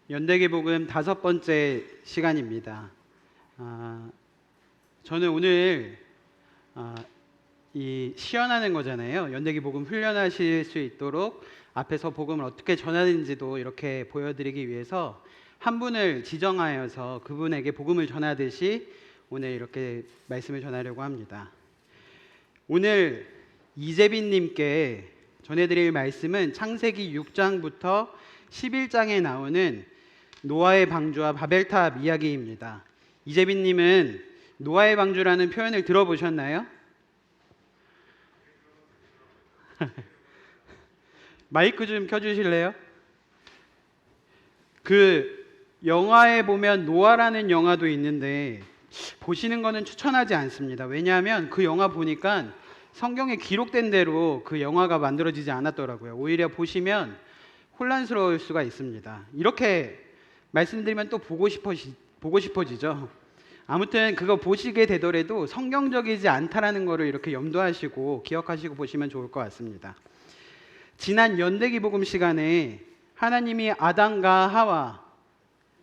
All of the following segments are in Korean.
연대기 복음 5번째 시간입니다. 저는 오늘 이 시연하는 거잖아요. 연대기 복음 훈련하실 수 있도록 앞에서 복음을 어떻게 전하는지도 이렇게 보여드리기 위해서 한 분을 지정하여서 그분에게 복음을 전하듯이 오늘 이렇게 말씀을 전하려고 합니다. 오늘 이재빈님께 전해드릴 말씀은 창세기 6장부터 11장에 나오는 노아의 방주와 바벨탑 이야기입니다. 이재빈님은 노아의 방주라는 표현을 들어보셨나요? 마이크 좀 켜주실래요? 그 영화에 보면 노아라는 영화도 있는데 보시는 거는 추천하지 않습니다. 왜냐하면 그 영화 보니까 성경에 기록된 대로 그 영화가 만들어지지 않았더라고요. 오히려 보시면 혼란스러울 수가 있습니다. 이렇게 말씀드리면 또 보고 싶어지죠. 아무튼 그거 보시게 되더라도 성경적이지 않다라는 거를 이렇게 염두하시고 기억하시고 보시면 좋을 것 같습니다. 지난 연대기 복음 시간에 하나님이 아담과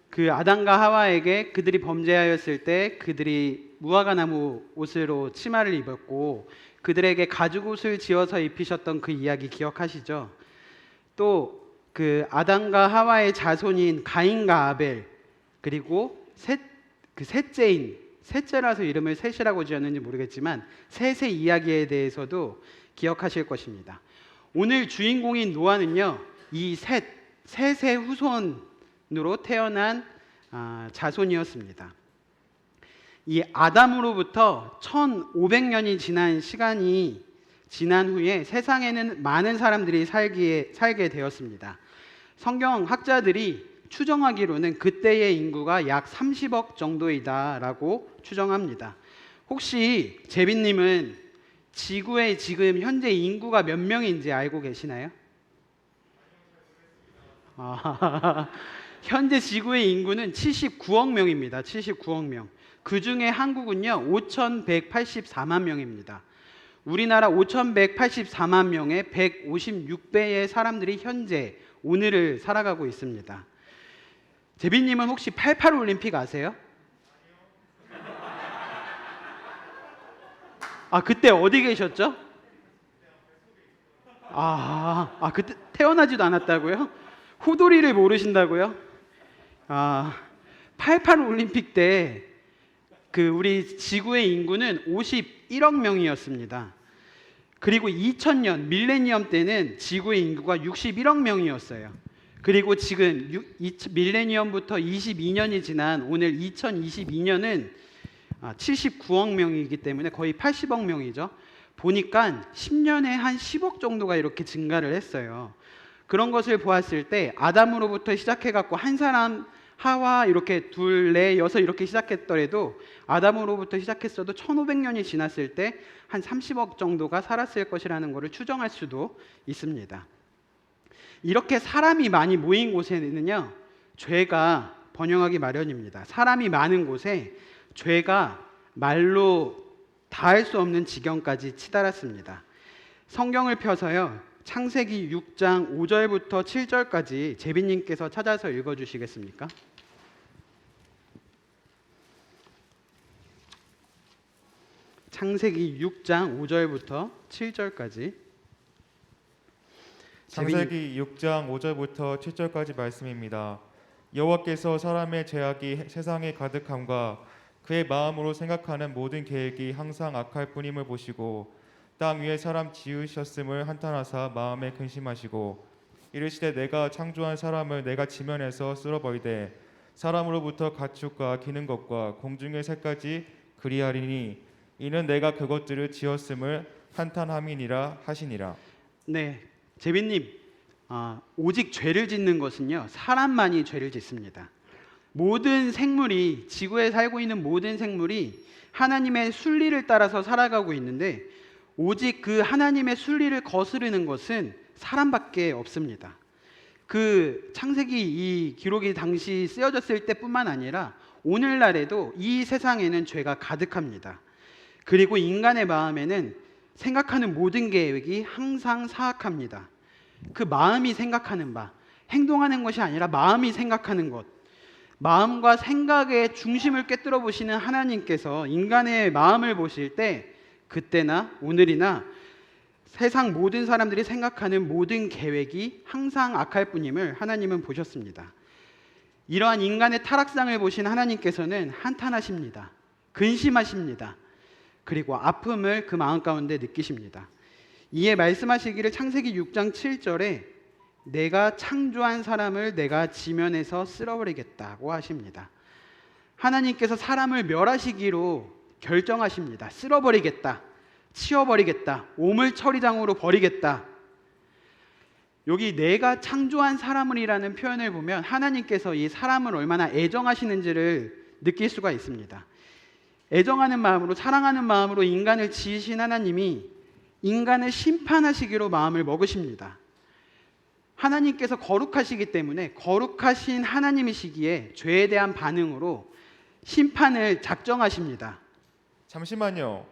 하와에게 그들이 범죄하였을 때 그들이 무화과 나무 옷으로 치마를 입었고 그들에게 가죽옷을 지어서 입히셨던 그 이야기 기억하시죠? 또 그 아담과 하와의 자손인 가인과 아벨, 그리고 셋째라서 이름을 셋이라고 지었는지 모르겠지만 셋의 이야기에 대해서도 기억하실 것입니다. 오늘 주인공인 노아는요, 이 셋의 후손으로 태어난 자손이었습니다. 이 아담으로부터 1500년이 지난 후에 세상에는 많은 사람들이 살게 되었습니다. 성경 학자들이 추정하기로는 그때의 인구가 약 30억 정도이다라고 추정합니다. 혹시 재빈님은 지구의 지금 현재 인구가 몇 명인지 알고 계시나요? 현재 지구의 인구는 79억 명입니다. 79억 명. 그 중에 한국은요 5,184만 명입니다. 우리나라 5,184만 명의 156배의 사람들이 현재 오늘을 살아가고 있습니다. 재빈님은 혹시 88 올림픽 아세요? 그때 어디 계셨죠? 그때 태어나지도 않았다고요? 호돌이를 모르신다고요? 88 올림픽 때 우리 지구의 인구는 51억 명이었습니다. 그리고 2000년 밀레니엄 때는 지구의 인구가 61억 명이었어요. 그리고 지금 밀레니엄부터 22년이 지난 오늘 2022년은 79억 명이기 때문에 거의 80억 명이죠. 보니까 10년에 한 10억 정도가 이렇게 증가를 했어요. 그런 것을 보았을 때 아담으로부터 시작해갖고 한 사람 하와 이렇게 둘, 넷, 여섯 이렇게 시작했더라도 아담으로부터 시작했어도 1500년이 지났을 때 한 30억 정도가 살았을 것이라는 것을 추정할 수도 있습니다. 이렇게 사람이 많이 모인 곳에는요 죄가 번영하기 마련입니다. 사람이 많은 곳에 죄가 말로 다할 수 없는 지경까지 치달았습니다. 성경을 펴서요 창세기 6장 5절부터 7절까지 재빈님께서 찾아서 읽어주시겠습니까? 창세기 6장 5절부터 7절까지. 창세기 6장 5절부터 7절까지 말씀입니다. 여호와께서 사람의 죄악이 세상에 가득함과 그의 마음으로 생각하는 모든 계획이 항상 악할 뿐임을 보시고 땅 위에 사람 지으셨음을 한탄하사 마음에 근심하시고 이르시되 내가 창조한 사람을 내가 지면에서 쓸어버리되 사람으로부터 가축과 기는 것과 공중의 새까지 그리하리니 이는 내가 그것들을 지었음을 한탄함이니라 하시니라. 네, 재빈님, 오직 죄를 짓는 것은요 사람만이 죄를 짓습니다. 모든 생물이 지구에 살고 있는 모든 생물이 하나님의 순리를 따라서 살아가고 있는데 오직 그 하나님의 순리를 거스르는 것은 사람밖에 없습니다. 그 창세기 이 기록이 당시 쓰여졌을 때뿐만 아니라 오늘날에도 이 세상에는 죄가 가득합니다. 그리고 인간의 마음에는 생각하는 모든 계획이 항상 사악합니다. 그 마음이 생각하는 바, 행동하는 것이 아니라 마음이 생각하는 것, 마음과 생각의 중심을 꿰뚫어 보시는 하나님께서 인간의 마음을 보실 때 그때나 오늘이나 세상 모든 사람들이 생각하는 모든 계획이 항상 악할 뿐임을 하나님은 보셨습니다. 이러한 인간의 타락상을 보신 하나님께서는 한탄하십니다. 근심하십니다. 그리고 아픔을 그 마음 가운데 느끼십니다. 이에 말씀하시기를 창세기 6장 7절에 내가 창조한 사람을 내가 지면에서 쓸어버리겠다고 하십니다. 하나님께서 사람을 멸하시기로 결정하십니다. 쓸어버리겠다, 치워버리겠다, 오물처리장으로 버리겠다. 여기 내가 창조한 사람을이라는 표현을 보면 하나님께서 이 사람을 얼마나 애정하시는지를 느낄 수가 있습니다. 애정하는 마음으로, 사랑하는 마음으로 인간을 지으신 하나님이 인간을 심판하시기로 마음을 먹으십니다. 하나님께서 거룩하시기 때문에 거룩하신 하나님이시기에 죄에 대한 반응으로 심판을 작정하십니다. 잠시만요.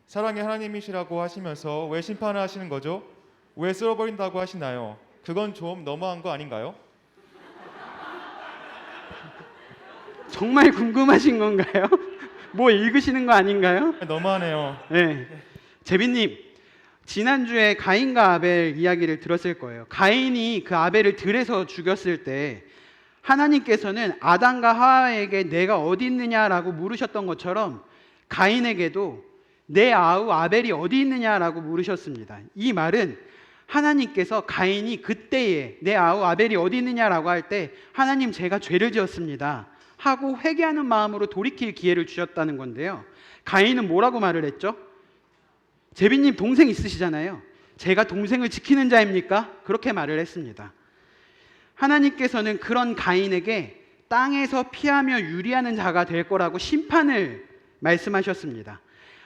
사랑의 하나님이시라고 하시면서 왜 심판을 하시는 거죠? 왜 쓸어버린다고 하시나요? 그건 좀 너무한 거 아닌가요? 정말 궁금하신 건가요? 뭐 읽으시는 거 아닌가요? 너무하네요. 네. 제비님, 지난주에 가인과 아벨 이야기를 들었을 거예요. 가인이 그 아벨을 들에서 죽였을 때 하나님께서는 아담과 하와에게 내가 어디 있느냐라고 물으셨던 것처럼 가인에게도 내 아우 아벨이 어디 있느냐라고 물으셨습니다. 이 말은 하나님께서 가인이 그때에 내 아우 아벨이 어디 있느냐라고 할 때 하나님 제가 죄를 지었습니다 하고 회개하는 마음으로 돌이킬 기회를 주셨다는 건데요. 가인은 뭐라고 말을 했죠? 제비님 동생 있으시잖아요. 제가 동생을 지키는 자입니까? 그렇게 말을 했습니다. 하나님께서는 그런 가인에게 땅에서 피하며 유리하는 자가 될 거라고 심판을 말씀하셨습니다.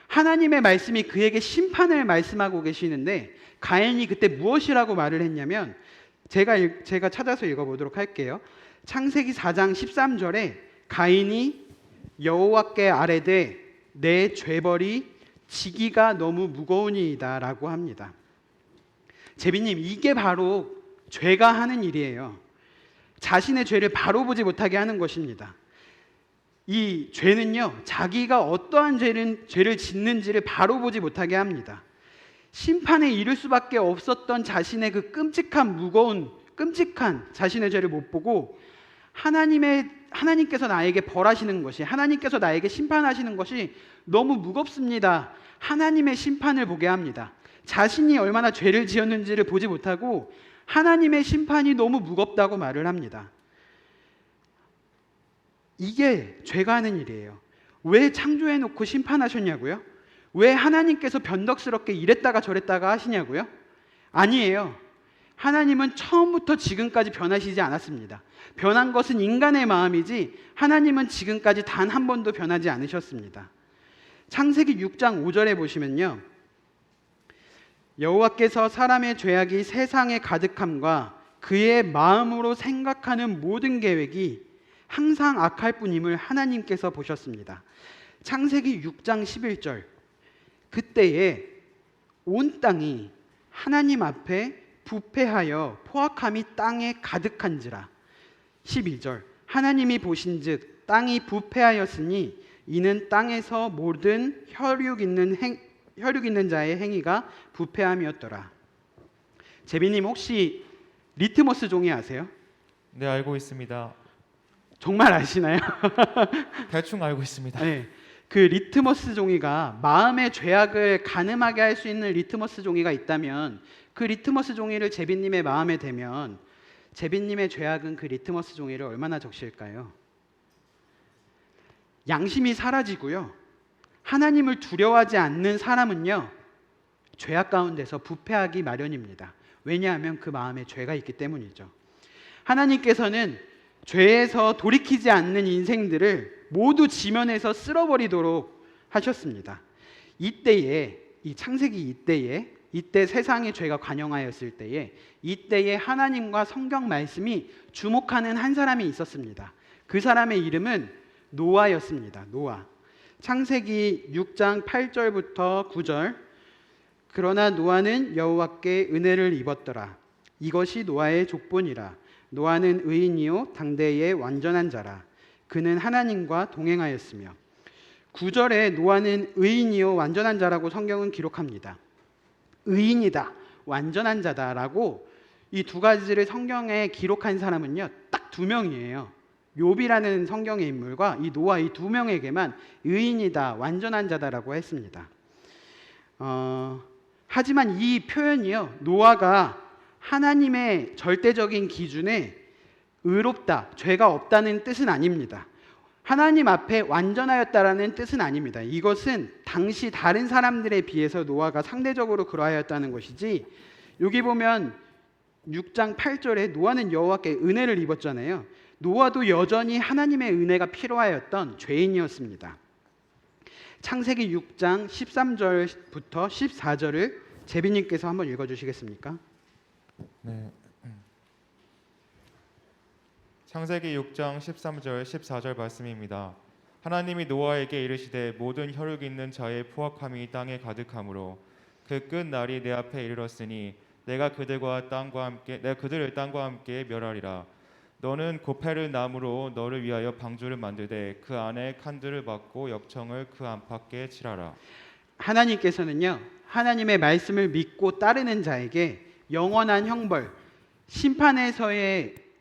하나님의 말씀이 그에게 심판을 말씀하고 계시는데 가인이 그때 무엇이라고 말을 했냐면 제가 찾아서 읽어보도록 할게요. 창세기 4장 13절에 가인이 여호와께 아뢰되 내 죄벌이 지기가 너무 무거우니이다 라고 합니다. 제비님, 이게 바로 죄가 하는 일이에요. 자신의 죄를 바로 보지 못하게 하는 것입니다. 이 죄는요, 자기가 어떠한 죄를 짓는지를 바로 보지 못하게 합니다. 심판에 이를 수밖에 없었던 자신의 그 끔찍한 자신의 죄를 못 보고 하나님께서 나에게 벌하시는 것이, 하나님께서 나에게 심판하시는 것이 너무 무겁습니다. 하나님의 심판을 보게 합니다. 자신이 얼마나 죄를 지었는지를 보지 못하고 하나님의 심판이 너무 무겁다고 말을 합니다. 이게 죄가 하는 일이에요. 왜 창조해놓고 심판하셨냐고요? 왜 하나님께서 변덕스럽게 이랬다가 저랬다가 하시냐고요? 아니에요. 하나님은 처음부터 지금까지 변하시지 않았습니다. 변한 것은 인간의 마음이지 하나님은 지금까지 단 한 번도 변하지 않으셨습니다. 창세기 6장 5절에 보시면요, 여호와께서 사람의 죄악이 세상에 가득함과 그의 마음으로 생각하는 모든 계획이 항상 악할 뿐임을 하나님께서 보셨습니다. 창세기 6장 11절, 그때에 온 땅이 하나님 앞에 부패하여 포악함이 땅에 가득한지라. 12절, 하나님이 보신즉 땅이 부패하였으니 이는 땅에서 모든 혈육 있는 자의 행위가 부패함이었더라. 제비님, 혹시 리트머스 종이 아세요? 네, 알고 있습니다. 정말 아시나요? 대충 알고 있습니다. 네, 그 리트머스 종이가 마음의 죄악을 가늠하게 할 수 있는 리트머스 종이가 있다면 그 리트머스 종이를 제비님의 마음에 대면 제비님의 죄악은 그 리트머스 종이를 얼마나 적실까요? 양심이 사라지고요, 하나님을 두려워하지 않는 사람은요 죄악 가운데서 부패하기 마련입니다. 왜냐하면 그 마음에 죄가 있기 때문이죠. 하나님께서는 죄에서 돌이키지 않는 인생들을 모두 지면에서 쓸어버리도록 하셨습니다. 이때에, 이 창세기 이때 세상의 죄가 관영하였을 때에, 이때에 하나님과 성경 말씀이 주목하는 한 사람이 있었습니다. 그 사람의 이름은 노아였습니다. 노아. 창세기 6장 8절부터 9절, 그러나 노아는 여호와께 은혜를 입었더라. 이것이 노아의 족본이라. 노아는 의인이요 당대의 완전한 자라. 그는 하나님과 동행하였으며. 9절에 노아는 의인이요 완전한 자라고 성경은 기록합니다. 의인이다, 완전한 자다라고 이 두 가지를 성경에 기록한 사람은요 딱 두 명이에요. 욥이라는 성경의 인물과 이 노아 이 두 명에게만 의인이다, 완전한 자다라고 했습니다. 하지만 이 표현이요 노아가 하나님의 절대적인 기준에 의롭다, 죄가 없다는 뜻은 아닙니다. 하나님 앞에 완전하였다라는 뜻은 아닙니다. 이것은 당시 다른 사람들에 비해서 노아가 상대적으로 그러하였다는 것이지, 여기 보면 6장 8절에 노아는 여호와께 은혜를 입었잖아요. 노아도 여전히 하나님의 은혜가 필요하였던 죄인이었습니다. 창세기 6장 13절부터 14절을 제비님께서 한번 읽어주시겠습니까? 네. 창세기 6장 13절 14절 말씀입니다. 하나님이 노아에게 이르시되 모든 혈육 있는 자의 포악함이 땅에 가득하므로 그 끝 날이 내 앞에 이르렀으니 내가 그들을 땅과 함께 멸하리라. 너는 고페르 나무로 너를 위하여 방주를 만들되 그 안에 칸들을 막고 역청을 그 안팎에 칠하라. 하나님께서는요 하나님의 말씀을 믿고 따르는 자에게 영원한 형벌,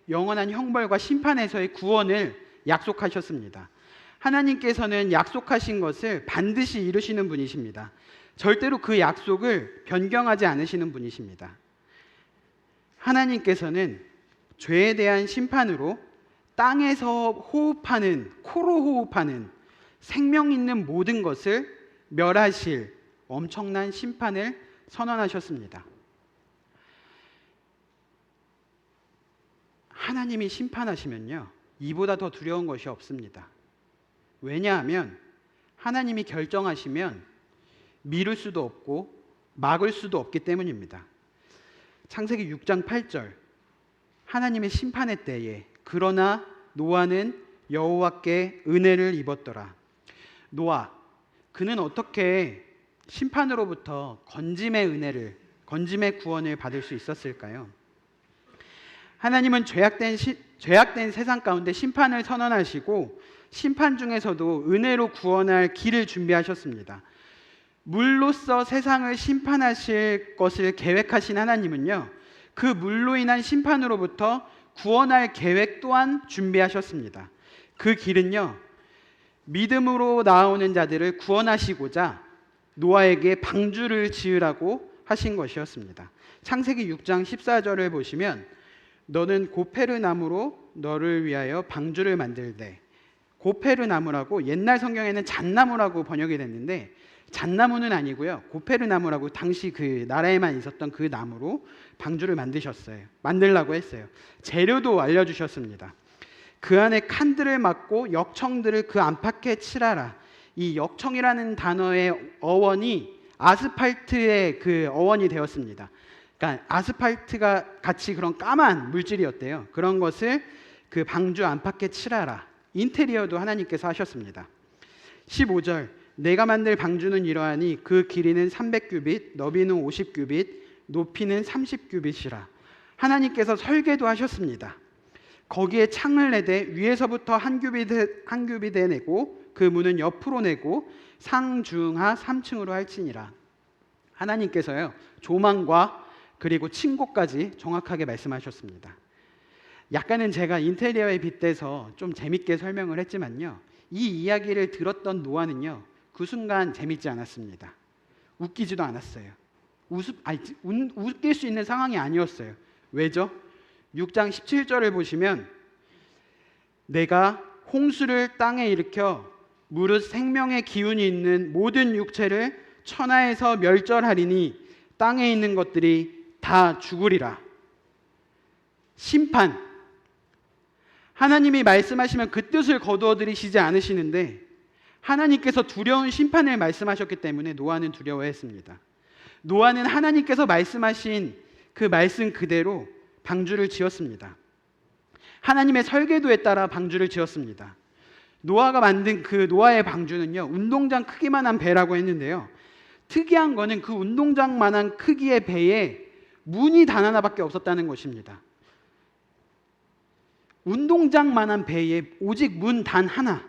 영원한 형벌과 심판에서의 구원을 약속하셨습니다. 하나님께서는 약속하신 것을 반드시 이루시는 분이십니다. 절대로 그 약속을 변경하지 않으시는 분이십니다. 하나님께서는 죄에 대한 심판으로 땅에서 코로 호흡하는 생명 있는 모든 것을 멸하실 엄청난 심판을 선언하셨습니다. 하나님이 심판하시면요 이보다 더 두려운 것이 없습니다. 왜냐하면 하나님이 결정하시면 미룰 수도 없고 막을 수도 없기 때문입니다. 창세기 6장 8절, 하나님의 심판의 때에 그러나 노아는 여호와께 은혜를 입었더라. 노아, 그는 어떻게 심판으로부터 건짐의 구원을 받을 수 있었을까요? 하나님은 죄악된 세상 가운데 심판을 선언하시고 심판 중에서도 은혜로 구원할 길을 준비하셨습니다. 물로써 세상을 심판하실 것을 계획하신 하나님은요 그 물로 인한 심판으로부터 구원할 계획 또한 준비하셨습니다. 그 길은요 믿음으로 나오는 자들을 구원하시고자 노아에게 방주를 지으라고 하신 것이었습니다. 창세기 6장 14절을 보시면 너는 고페르 나무로 너를 위하여 방주를 만들되, 고페르 나무라고 옛날 성경에는 잣나무라고 번역이 됐는데 잣나무는 아니고요 고페르 나무라고 당시 그 나라에만 있었던 그 나무로 방주를 만들라고 했어요. 재료도 알려주셨습니다. 그 안에 칸들을 막고 역청들을 그 안팎에 칠하라. 이 역청이라는 단어의 어원이 아스팔트의 그 어원이 되었습니다. 그러니까 아스팔트가 같이 그런 까만 물질이었대요. 그런 것을 그 방주 안팎에 칠하라. 인테리어도 하나님께서 하셨습니다. 15절, 내가 만들 방주는 이러하니 그 길이는 300규빗, 너비는 50규빗, 높이는 30규빗이라. 하나님께서 설계도 하셨습니다. 거기에 창을 내되 위에서부터 한 규빗에 내고 그 문은 옆으로 내고 상중하 3층으로 할지니라. 하나님께서요 조망과 그리고 층고까지 정확하게 말씀하셨습니다. 약간은 제가 인테리어에 빗대서 좀 재밌게 설명을 했지만요 이 이야기를 들었던 노아는요 그 순간 재밌지 않았습니다. 웃기지도 않았어요. 웃길 수 있는 상황이 아니었어요. 왜죠? 6장 17절을 보시면 내가 홍수를 땅에 일으켜 무릇 생명의 기운이 있는 모든 육체를 천하에서 멸절하리니 땅에 있는 것들이 다 죽으리라. 심판. 하나님이 말씀하시면 그 뜻을 거두어들이시지 않으시는데 하나님께서 두려운 심판을 말씀하셨기 때문에 노아는 두려워했습니다. 노아는 하나님께서 말씀하신 그 말씀 그대로 방주를 지었습니다. 하나님의 설계도에 따라 방주를 지었습니다. 노아가 만든 그 노아의 방주는요 운동장 크기만한 배라고 했는데요 특이한 거는 그 운동장만한 크기의 배에 문이 단 하나밖에 없었다는 것입니다. 운동장만한 배에 오직 문 단 하나.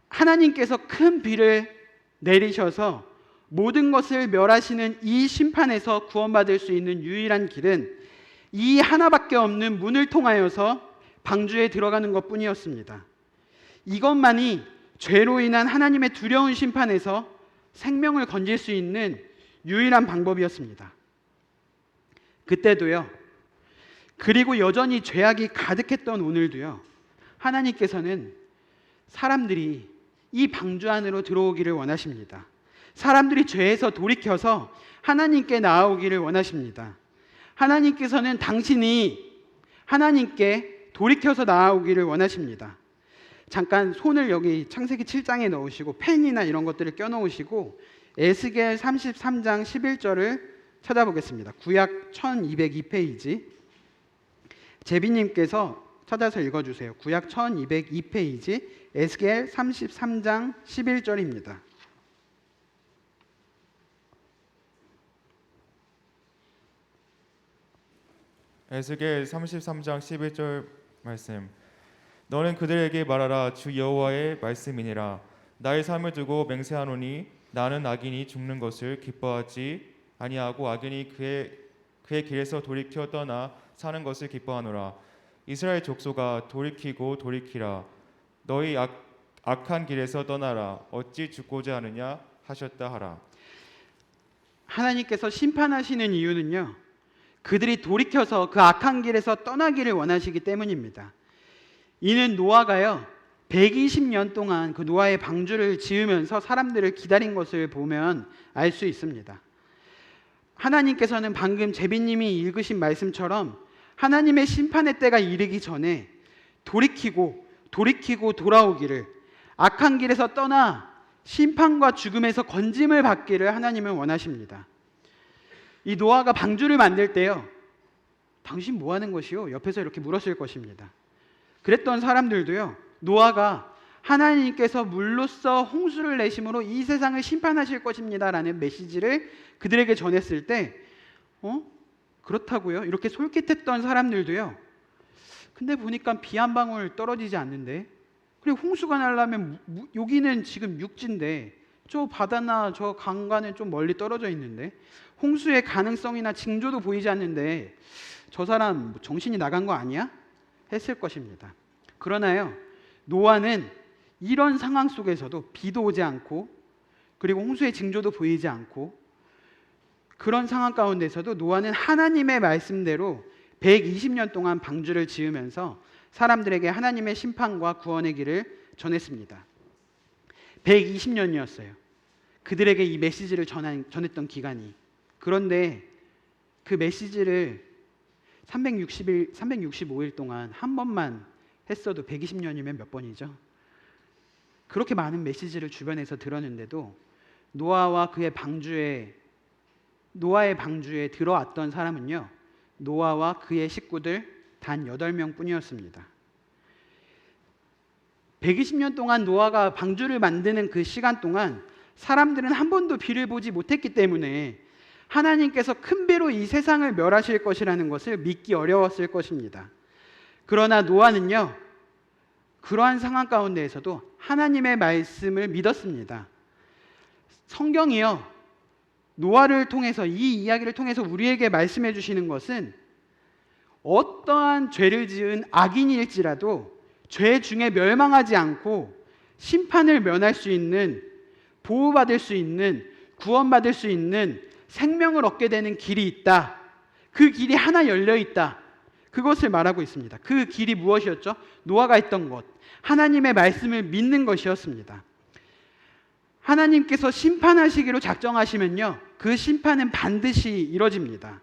하나님께서 큰 비를 내리셔서 모든 것을 멸하시는 이 심판에서 구원받을 수 있는 유일한 길은 이 하나밖에 없는 문을 통하여서 방주에 들어가는 것뿐이었습니다. 이것만이 죄로 인한 하나님의 두려운 심판에서 생명을 건질 수 있는 유일한 방법이었습니다. 그때도요. 그리고 여전히 죄악이 가득했던 오늘도요. 하나님께서는 사람들이 이 방주 안으로 들어오기를 원하십니다. 사람들이 죄에서 돌이켜서 하나님께 나아오기를 원하십니다. 하나님께서는 당신이 하나님께 돌이켜서 나아오기를 원하십니다. 잠깐 손을 여기 창세기 7장에 넣으시고 펜이나 이런 것들을 껴놓으시고 에스겔 33장 11절을 찾아보겠습니다. 구약 1202페이지. 제비님께서 찾아서 읽어주세요. 구약 1202페이지 에스겔 33장 11절입니다. 에스겔 33장 11절 말씀. 너는 그들에게 말하라. 주 여호와의 말씀이니라. 나의 삶을 두고 맹세하노니 나는 악인이 죽는 것을 기뻐하지 아니하고 악인이 그의 길에서 돌이켜 떠나 사는 것을 기뻐하노라. 이스라엘 족속아 돌이키고 돌이키라. 너희 악한 길에서 떠나라. 어찌 죽고자 하느냐 하셨다 하라. 하나님께서 심판하시는 이유는요. 그들이 돌이켜서 그 악한 길에서 떠나기를 원하시기 때문입니다. 이는 노아가요 120년 동안 그 노아의 방주를 지으면서 사람들을 기다린 것을 보면 알 수 있습니다. 하나님께서는 방금 제비님이 읽으신 말씀처럼 하나님의 심판의 때가 이르기 전에 돌이키고 돌아오기를, 악한 길에서 떠나 심판과 죽음에서 건짐을 받기를 하나님은 원하십니다. 이 노아가 방주를 만들 때요, 당신 뭐 하는 것이요? 옆에서 이렇게 물었을 것입니다. 그랬던 사람들도요, 노아가 하나님께서 물로써 홍수를 내심으로 이 세상을 심판하실 것입니다 라는 메시지를 그들에게 전했을 때 그렇다고요? 이렇게 솔깃했던 사람들도요, 근데 보니까 비 한 방울 떨어지지 않는데, 그리고 홍수가 나려면 여기는 지금 육지인데 저 바다나 저 강과는 좀 멀리 떨어져 있는데 홍수의 가능성이나 징조도 보이지 않는데 저 사람 정신이 나간 거 아니야? 했을 것입니다. 그러나요, 노아는 이런 상황 속에서도 비도 오지 않고 그리고 홍수의 징조도 보이지 않고 그런 상황 가운데서도 노아는 하나님의 말씀대로 120년 동안 방주를 지으면서 사람들에게 하나님의 심판과 구원의 길을 전했습니다. 120년이었어요. 그들에게 이 메시지를 전했던 기간이. 그런데 그 메시지를 365일 동안 한 번만 했어도 120년이면 몇 번이죠? 그렇게 많은 메시지를 주변에서 들었는데도 노아의 방주에 들어왔던 사람은요, 노아와 그의 식구들 단 8명 뿐이었습니다. 120년 동안 노아가 방주를 만드는 그 시간 동안 사람들은 한 번도 비를 보지 못했기 때문에 하나님께서 큰 비로 이 세상을 멸하실 것이라는 것을 믿기 어려웠을 것입니다. 그러나 노아는요, 그러한 상황 가운데에서도 하나님의 말씀을 믿었습니다. 성경이요, 노아를 통해서, 이 이야기를 통해서 우리에게 말씀해 주시는 것은 어떠한 죄를 지은 악인일지라도 죄 중에 멸망하지 않고 심판을 면할 수 있는, 보호받을 수 있는, 구원받을 수 있는 생명을 얻게 되는 길이 있다. 그 길이 하나 열려 있다. 그것을 말하고 있습니다. 그 길이 무엇이었죠? 노아가 했던 것, 하나님의 말씀을 믿는 것이었습니다. 하나님께서 심판하시기로 작정하시면요, 그 심판은 반드시 이뤄집니다.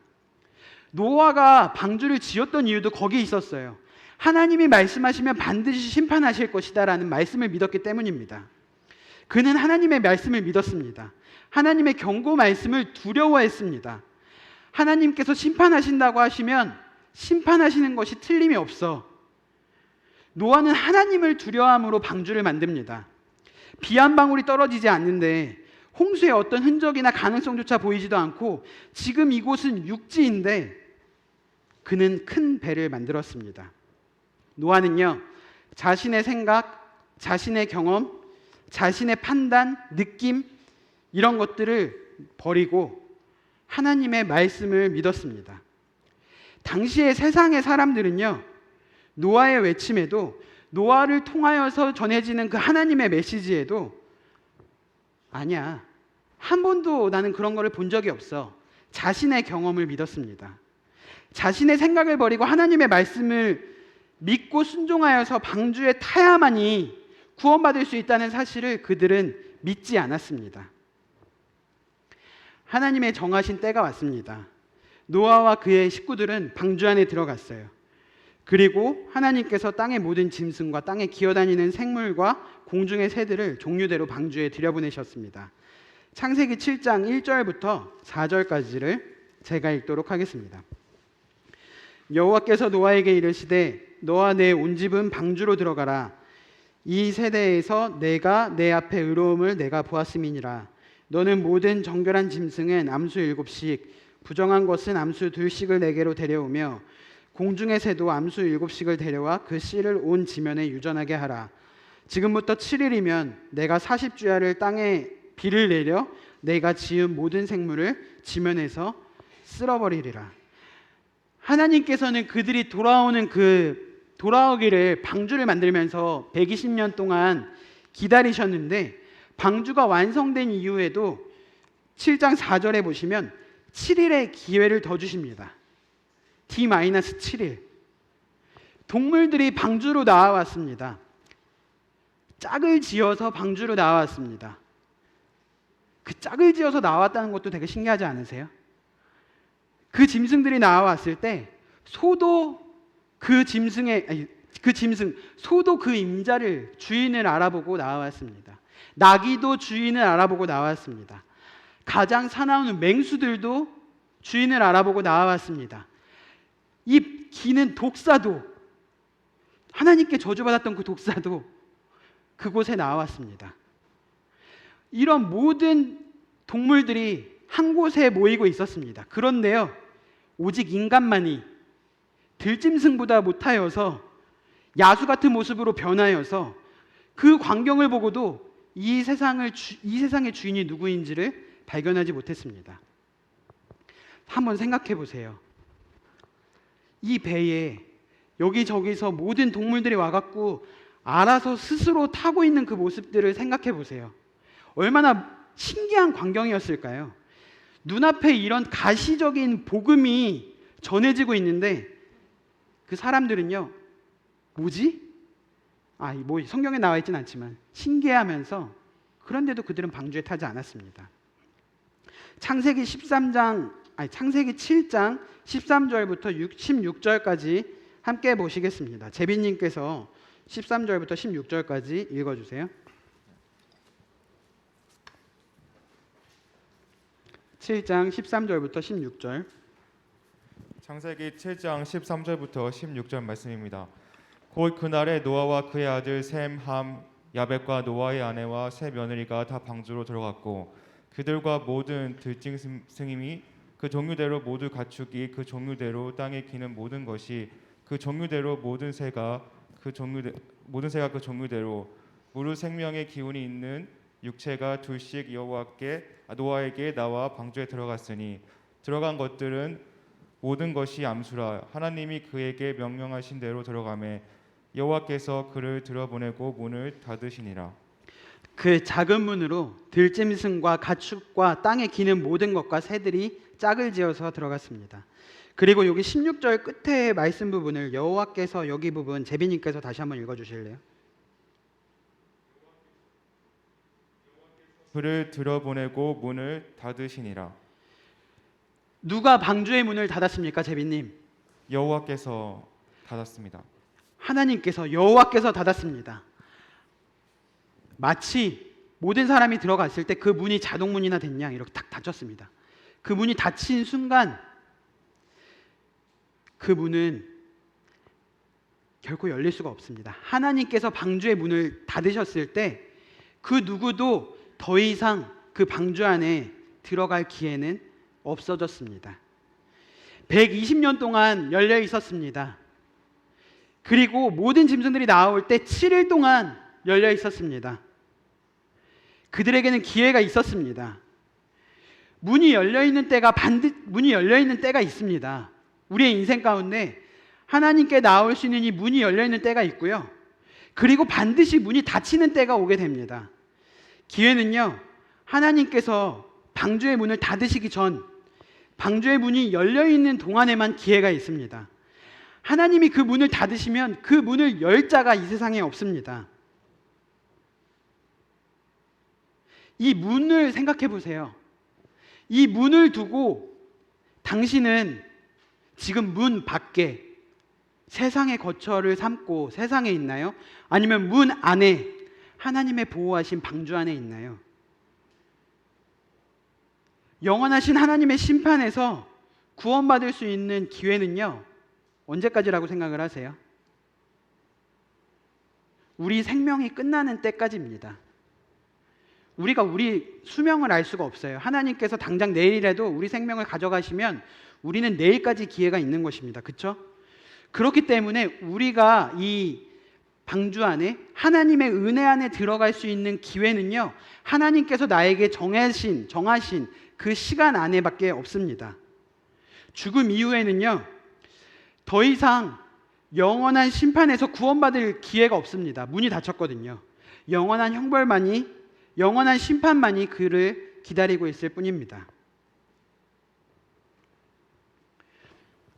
노아가 방주를 지었던 이유도 거기에 있었어요. 하나님이 말씀하시면 반드시 심판하실 것이다 라는 말씀을 믿었기 때문입니다. 그는 하나님의 말씀을 믿었습니다. 하나님의 경고 말씀을 두려워했습니다. 하나님께서 심판하신다고 하시면 심판하시는 것이 틀림이 없어. 노아는 하나님을 두려워함으로 방주를 만듭니다. 비 한 방울이 떨어지지 않는데, 홍수의 어떤 흔적이나 가능성조차 보이지도 않고, 지금 이곳은 육지인데 그는 큰 배를 만들었습니다. 노아는요, 자신의 생각, 자신의 경험, 자신의 판단, 느낌 이런 것들을 버리고 하나님의 말씀을 믿었습니다. 당시의 세상의 사람들은요, 노아의 외침에도, 노아를 통하여서 전해지는 그 하나님의 메시지에도 아니야, 한 번도 나는 그런 거를 본 적이 없어, 자신의 경험을 믿었습니다. 자신의 생각을 버리고 하나님의 말씀을 믿고 순종하여서 방주에 타야만이 구원받을 수 있다는 사실을 그들은 믿지 않았습니다. 하나님의 정하신 때가 왔습니다. 노아와 그의 식구들은 방주 안에 들어갔어요. 그리고 하나님께서 땅의 모든 짐승과 땅에 기어다니는 생물과 공중의 새들을 종류대로 방주에 들여보내셨습니다. 창세기 7장 1절부터 4절까지를 제가 읽도록 하겠습니다. 여호와께서 노아에게 이르시되 너와 내 온 집은 방주로 들어가라. 이 세대에서 내가 내 앞에 의로움을 내가 보았음이니라. 너는 모든 정결한 짐승은 암수 7씩, 부정한 것은 암수 2씩을 내게로 데려오며 공중의 새도 암수 7씩을 데려와 그 씨를 온 지면에 유전하게 하라. 지금부터 7일이면 내가 40주야를 땅에 비를 내려 내가 지은 모든 생물을 지면에서 쓸어버리리라. 하나님께서는 그들이 돌아오기를 방주를 만들면서 120년 동안 기다리셨는데, 방주가 완성된 이후에도 7장 4절에 보시면 7일의 기회를 더 주십니다. D-7일. 동물들이 방주로 나와왔습니다. 짝을 지어서 방주로 나와왔습니다. 그 짝을 지어서 나왔다는 것도 되게 신기하지 않으세요? 그 짐승들이 나와왔을 때 소도 그 임자를, 주인을 알아보고 나왔습니다. 나귀도 주인을 알아보고 나왔습니다. 가장 사나운 맹수들도 주인을 알아보고 나왔습니다. 이 기는 독사도, 하나님께 저주받았던 그 독사도 그곳에 나왔습니다. 이런 모든 동물들이 한 곳에 모이고 있었습니다. 그런데요, 오직 인간만이 들짐승보다 못하여서 야수 같은 모습으로 변하여서 그 광경을 보고도 이 세상의 주인이 누구인지를 발견하지 못했습니다. 한번 생각해 보세요. 이 배에 여기저기서 모든 동물들이 와갖고 알아서 스스로 타고 있는 그 모습들을 생각해 보세요. 얼마나 신기한 광경이었을까요? 눈앞에 이런 가시적인 복음이 전해지고 있는데 그 사람들은요, 뭐지? 뭐 성경에 나와 있진 않지만 신기해하면서, 그런데도 그들은 방주에 타지 않았습니다. 창세기 7장 13절부터 16절까지 함께 보시겠습니다. 제비님께서 13절부터 16절까지 읽어주세요. 7장 13절부터 16절. 창세기 7장 13절부터 16절 말씀입니다. 곧 그날에 노아와 그의 아들 셈, 함, 야벳과 노아의 아내와 세 며느리가 다 방주로 들어갔고 그들과 모든 들짐승이 그 종류대로 모두 가축이 그 종류대로 땅에 기는 모든 것이 그 종류대로 모든 새가 그 종류대로 무릇 생명의 기운이 있는 육체가 둘씩 노아에게 나와 방주에 들어갔으니 들어간 것들은 모든 것이 암수라. 하나님이 그에게 명령하신 대로 들어가매 여호와께서 그를 들어보내고 문을 닫으시니라. 그 작은 문으로 들짐승과 가축과 땅에 기는 모든 것과 새들이 짝을 지어서 들어갔습니다. 그리고 여기 16절 끝에 말씀 부분을 여호와께서, 여기 부분 제비님께서 다시 한번 읽어주실래요? 그를 들어보내고 문을 닫으시니라. 누가 방주의 문을 닫았습니까, 제비님? 여호와께서 닫았습니다. 하나님께서, 여호와께서 닫았습니다. 마치 모든 사람이 들어갔을 때 그 문이 자동문이나 됐냐 이렇게 딱 닫혔습니다. 그 문이 닫힌 순간 그 문은 결코 열릴 수가 없습니다. 하나님께서 방주의 문을 닫으셨을 때 그 누구도 더 이상 그 방주 안에 들어갈 기회는 없어졌습니다. 120년 동안 열려 있었습니다. 그리고 모든 짐승들이 나올 때 7일 동안 열려 있었습니다. 그들에게는 기회가 있었습니다. 문이 열려 있는 때가 있습니다. 우리의 인생 가운데 하나님께 나올 수 있는 이 문이 열려 있는 때가 있고요. 그리고 반드시 문이 닫히는 때가 오게 됩니다. 기회는요, 하나님께서 방주의 문을 닫으시기 전, 방주의 문이 열려 있는 동안에만 기회가 있습니다. 하나님이 그 문을 닫으시면 그 문을 열 자가 이 세상에 없습니다. 이 문을 생각해 보세요. 이 문을 두고 당신은 지금 문 밖에 세상의 거처를 삼고 세상에 있나요? 아니면 문 안에 하나님의 보호하신 방주 안에 있나요? 영원하신 하나님의 심판에서 구원받을 수 있는 기회는요, 언제까지라고 생각을 하세요? 우리 생명이 끝나는 때까지입니다. 우리가 우리 수명을 알 수가 없어요. 하나님께서 당장 내일이라도 우리 생명을 가져가시면 우리는 내일까지 기회가 있는 것입니다. 그렇죠? 그렇기 때문에 우리가 이 방주 안에 하나님의 은혜 안에 들어갈 수 있는 기회는요, 하나님께서 나에게 정하신 그 시간 안에밖에 없습니다. 죽음 이후에는요, 더 이상 영원한 심판에서 구원받을 기회가 없습니다. 문이 닫혔거든요. 영원한 형벌만이, 영원한 심판만이 그를 기다리고 있을 뿐입니다.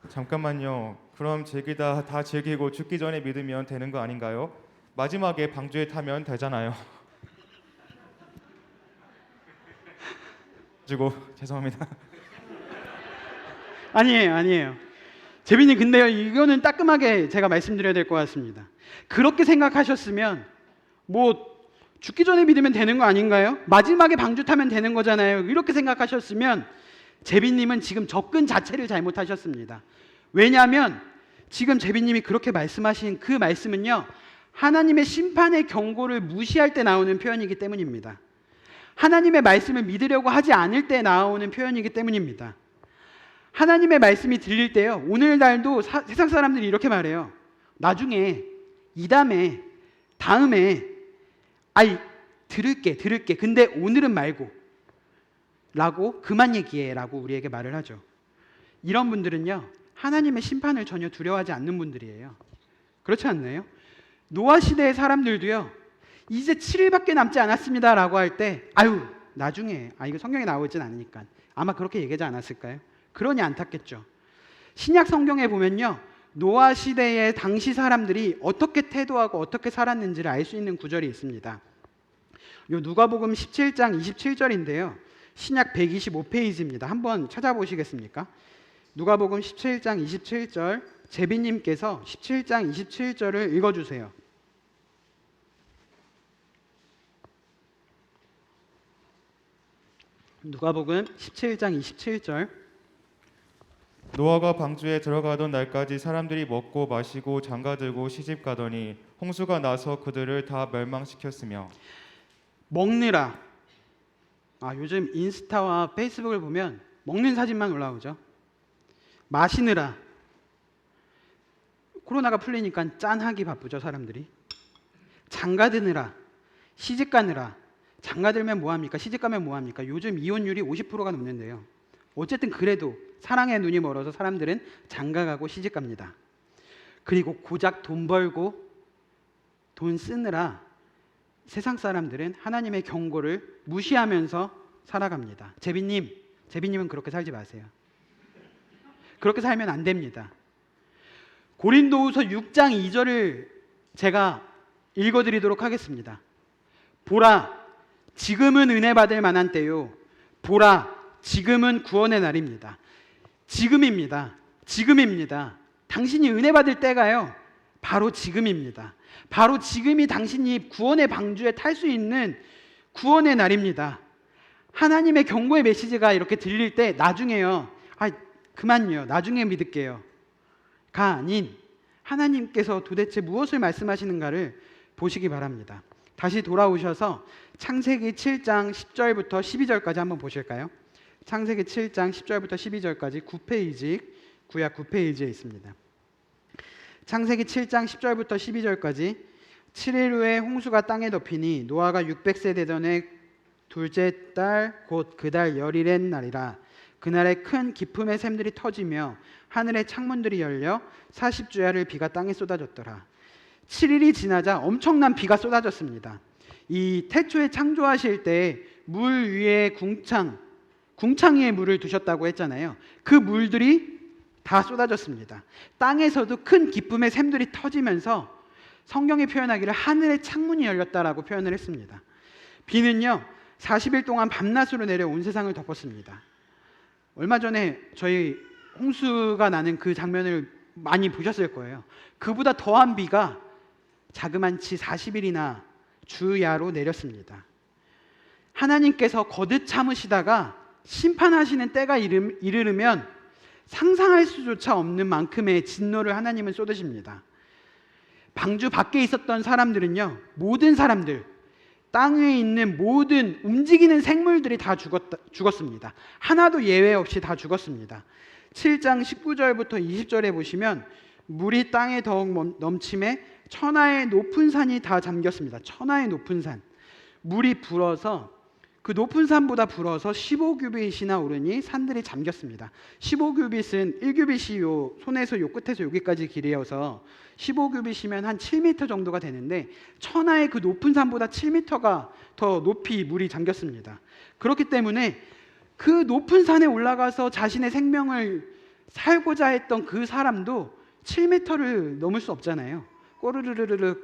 잠깐만요. 그럼 즐기다 다 즐기고 죽기 전에 믿으면 되는 거 아닌가요? 마지막에 방주에 타면 되잖아요. 주고 죄송합니다. 아니에요. 재빈이, 근데요, 이거는 따끔하게 제가 말씀드려야 될 것 같습니다. 그렇게 생각하셨으면 뭐 죽기 전에 믿으면 되는 거 아닌가요? 마지막에 방주 타면 되는 거잖아요. 이렇게 생각하셨으면 재빈님은 지금 접근 자체를 잘못하셨습니다. 왜냐하면 지금 재빈님이 그렇게 말씀하신 그 말씀은요, 하나님의 심판의 경고를 무시할 때 나오는 표현이기 때문입니다. 하나님의 말씀을 믿으려고 하지 않을 때 나오는 표현이기 때문입니다. 하나님의 말씀이 들릴 때요, 오늘날도 세상 사람들이 이렇게 말해요. 나중에, 다음에 들을게. 근데 오늘은 말고 라고, 그만 얘기해 라고 우리에게 말을 하죠. 이런 분들은요, 하나님의 심판을 전혀 두려워하지 않는 분들이에요. 그렇지 않나요? 노아 시대의 사람들도요, 이제 7일밖에 남지 않았습니다 라고 할 때 나중에, 이거 성경에 나오고 있진 않으니까 아마 그렇게 얘기하지 않았을까요? 그러니 안타깝겠죠. 신약 성경에 보면요, 노아 시대의 당시 사람들이 어떻게 태도하고 어떻게 살았는지를 알 수 있는 구절이 있습니다. 요 누가복음 17장 27절인데요. 신약 125페이지입니다. 한번 찾아보시겠습니까? 누가복음 17장 27절, 제비님께서 17장 27절을 읽어주세요. 누가복음 17장 27절. 노아가 방주에 들어가던 날까지 사람들이 먹고 마시고 장가들고 시집가더니 홍수가 나서 그들을 다 멸망시켰으며. 먹느라, 요즘 인스타와 페이스북을 보면 먹는 사진만 올라오죠. 마시느라, 코로나가 풀리니까 짠하기 바쁘죠, 사람들이. 장가드느라, 시집가느라. 장가들면 뭐합니까? 시집가면 뭐합니까? 요즘 이혼율이 50%가 넘는데요. 어쨌든 그래도 사랑의 눈이 멀어서 사람들은 장가가고 시집갑니다. 그리고 고작 돈 벌고 돈 쓰느라 세상 사람들은 하나님의 경고를 무시하면서 살아갑니다. 제비님은 그렇게 살지 마세요. 그렇게 살면 안 됩니다. 고린도후서 6장 2절을 제가 읽어드리도록 하겠습니다. 보라, 지금은 은혜 받을 만한 때요. 보라, 지금은 구원의 날입니다. 지금입니다. 당신이 은혜 받을 때가요, 바로 지금입니다. 바로 지금이 당신이 구원의 방주에 탈 수 있는 구원의 날입니다. 하나님의 경고의 메시지가 이렇게 들릴 때 나중에요, 그만요, 나중에 믿을게요 가 아닌, 하나님께서 도대체 무엇을 말씀하시는가를 보시기 바랍니다. 다시 돌아오셔서 창세기 7장 10절부터 12절까지 한번 보실까요? 창세기 7장 10절부터 12절까지 9페이지 구약 9페이지에 있습니다. 창세기 7장 10절부터 12절까지 7일 후에 홍수가 땅에 덮이니 노아가 600세 되던 해 둘째 달 곧 그 달 열일의 날이라. 그날에 큰 기품의 샘들이 터지며 하늘의 창문들이 열려 40주야를 비가 땅에 쏟아졌더라. 7일이 지나자 엄청난 비가 쏟아졌습니다. 이 태초에 창조하실 때 물 위에 궁창 위에 물을 두셨다고 했잖아요. 그 물들이 다 쏟아졌습니다. 땅에서도 큰 기쁨의 샘들이 터지면서 성경이 표현하기를 하늘의 창문이 열렸다라고 표현을 했습니다. 비는요 40일 동안 밤낮으로 내려 온 세상을 덮었습니다. 얼마 전에 저희 홍수가 나는 그 장면을 많이 보셨을 거예요. 그보다 더한 비가 자그만치 40일이나 주야로 내렸습니다. 하나님께서 거듭 참으시다가 심판하시는 때가 이르면 상상할 수조차 없는 만큼의 진노를 하나님은 쏟으십니다. 방주 밖에 있었던 사람들은요, 모든 사람들, 땅 위에 있는 모든 움직이는 생물들이 다 죽었습니다. 하나도 예외 없이 다 죽었습니다. 7장 19절부터 20절에 보시면 물이 땅에 더욱 넘침에 천하의 높은 산이 다 잠겼습니다. 천하의 높은 산. 물이 불어서 그 높은 산보다 불어서 15규빗이나 오르니 산들이 잠겼습니다. 15규빗은 1규빗이 요 손에서 요 끝에서 여기까지 길이어서 15규빗이면 한 7m 정도가 되는데 천하의 그 높은 산보다 7m가 더 높이 물이 잠겼습니다. 그렇기 때문에 그 높은 산에 올라가서 자신의 생명을 살고자 했던 그 사람도 7m를 넘을 수 없잖아요. 꼬르르르르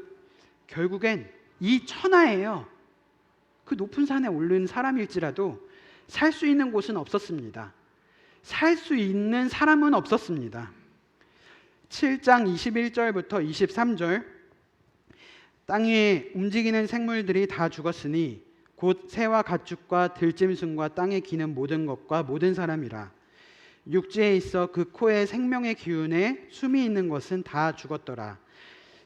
결국엔 이 천하예요. 그 높은 산에 오른 사람일지라도 살 수 있는 곳은 없었습니다. 살 수 있는 사람은 없었습니다. 7장 21절부터 23절 땅 위에 움직이는 생물들이 다 죽었으니 곧 새와 가축과 들짐승과 땅에 기는 모든 것과 모든 사람이라. 육지에 있어 그 코에 생명의 기운에 숨이 있는 것은 다 죽었더라.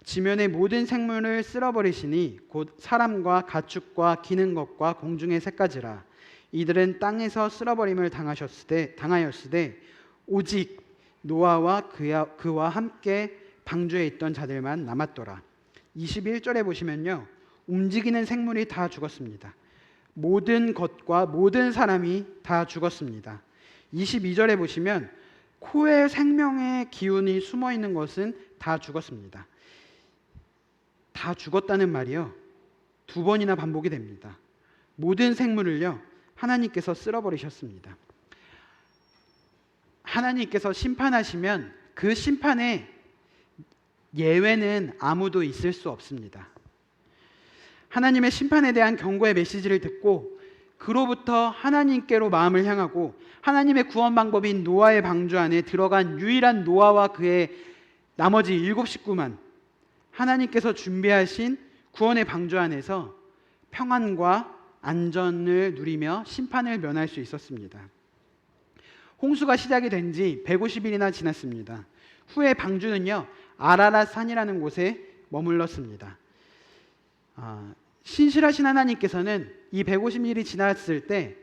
지면의 모든 생물을 쓸어버리시니 곧 사람과 가축과 기는 것과 공중의 새까지라. 이들은 땅에서 쓸어버림을 당하였으되 오직 노아와 그와 함께 방주에 있던 자들만 남았더라. 21절에 보시면요, 움직이는 생물이 다 죽었습니다. 모든 것과 모든 사람이 다 죽었습니다. 22절에 보시면 코에 생명의 기운이 숨어 있는 것은 다 죽었습니다. 다 죽었다는 말이요, 두 번이나 반복이 됩니다. 모든 생물을요 하나님께서 쓸어버리셨습니다. 하나님께서 심판하시면 그 심판에 예외는 아무도 있을 수 없습니다. 하나님의 심판에 대한 경고의 메시지를 듣고 그로부터 하나님께로 마음을 향하고 하나님의 구원 방법인 노아의 방주 안에 들어간 유일한 노아와 그의 나머지 7 식구만 하나님께서 준비하신 구원의 방주 안에서 평안과 안전을 누리며 심판을 면할 수 있었습니다. 홍수가 시작이 된 지 150일이나 지났습니다. 후에 방주는요 아라랏 산이라는 곳에 머물렀습니다. 신실하신 하나님께서는 이 150일이 지났을 때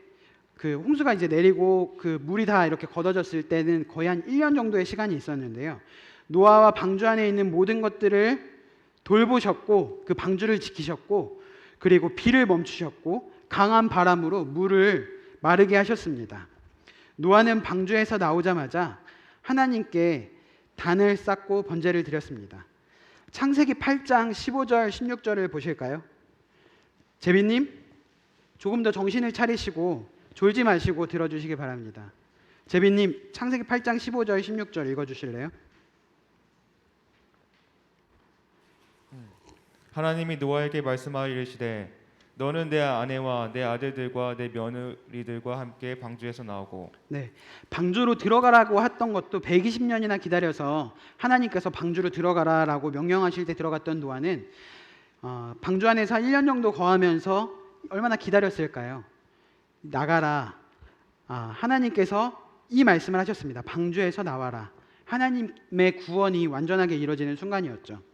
그 홍수가 이제 내리고 그 물이 다 이렇게 걷어졌을 때는 거의 한 1년 정도의 시간이 있었는데요. 노아와 방주 안에 있는 모든 것들을 돌보셨고 그 방주를 지키셨고 그리고 비를 멈추셨고 강한 바람으로 물을 마르게 하셨습니다. 노아는 방주에서 나오자마자 하나님께 단을 쌓고 번제를 드렸습니다. 창세기 8장 15절 16절을 보실까요? 제비님 조금 더 정신을 차리시고 졸지 마시고 들어주시기 바랍니다. 제비님 창세기 8장 15절 16절 읽어주실래요? 하나님이 노아에게 말씀하여 이르시되 너는 내 아내와 내 아들들과 내 며느리들과 함께 방주에서 나오고. 네, 방주로 들어가라고 했던 것도 120년이나 기다려서 하나님께서 방주로 들어가라라고 명령하실 때 들어갔던 노아는 방주 안에서 1년 정도 거하면서 얼마나 기다렸을까요? 나가라. 하나님께서 이 말씀을 하셨습니다. 방주에서 나와라. 하나님의 구원이 완전하게 이루어지는 순간이었죠.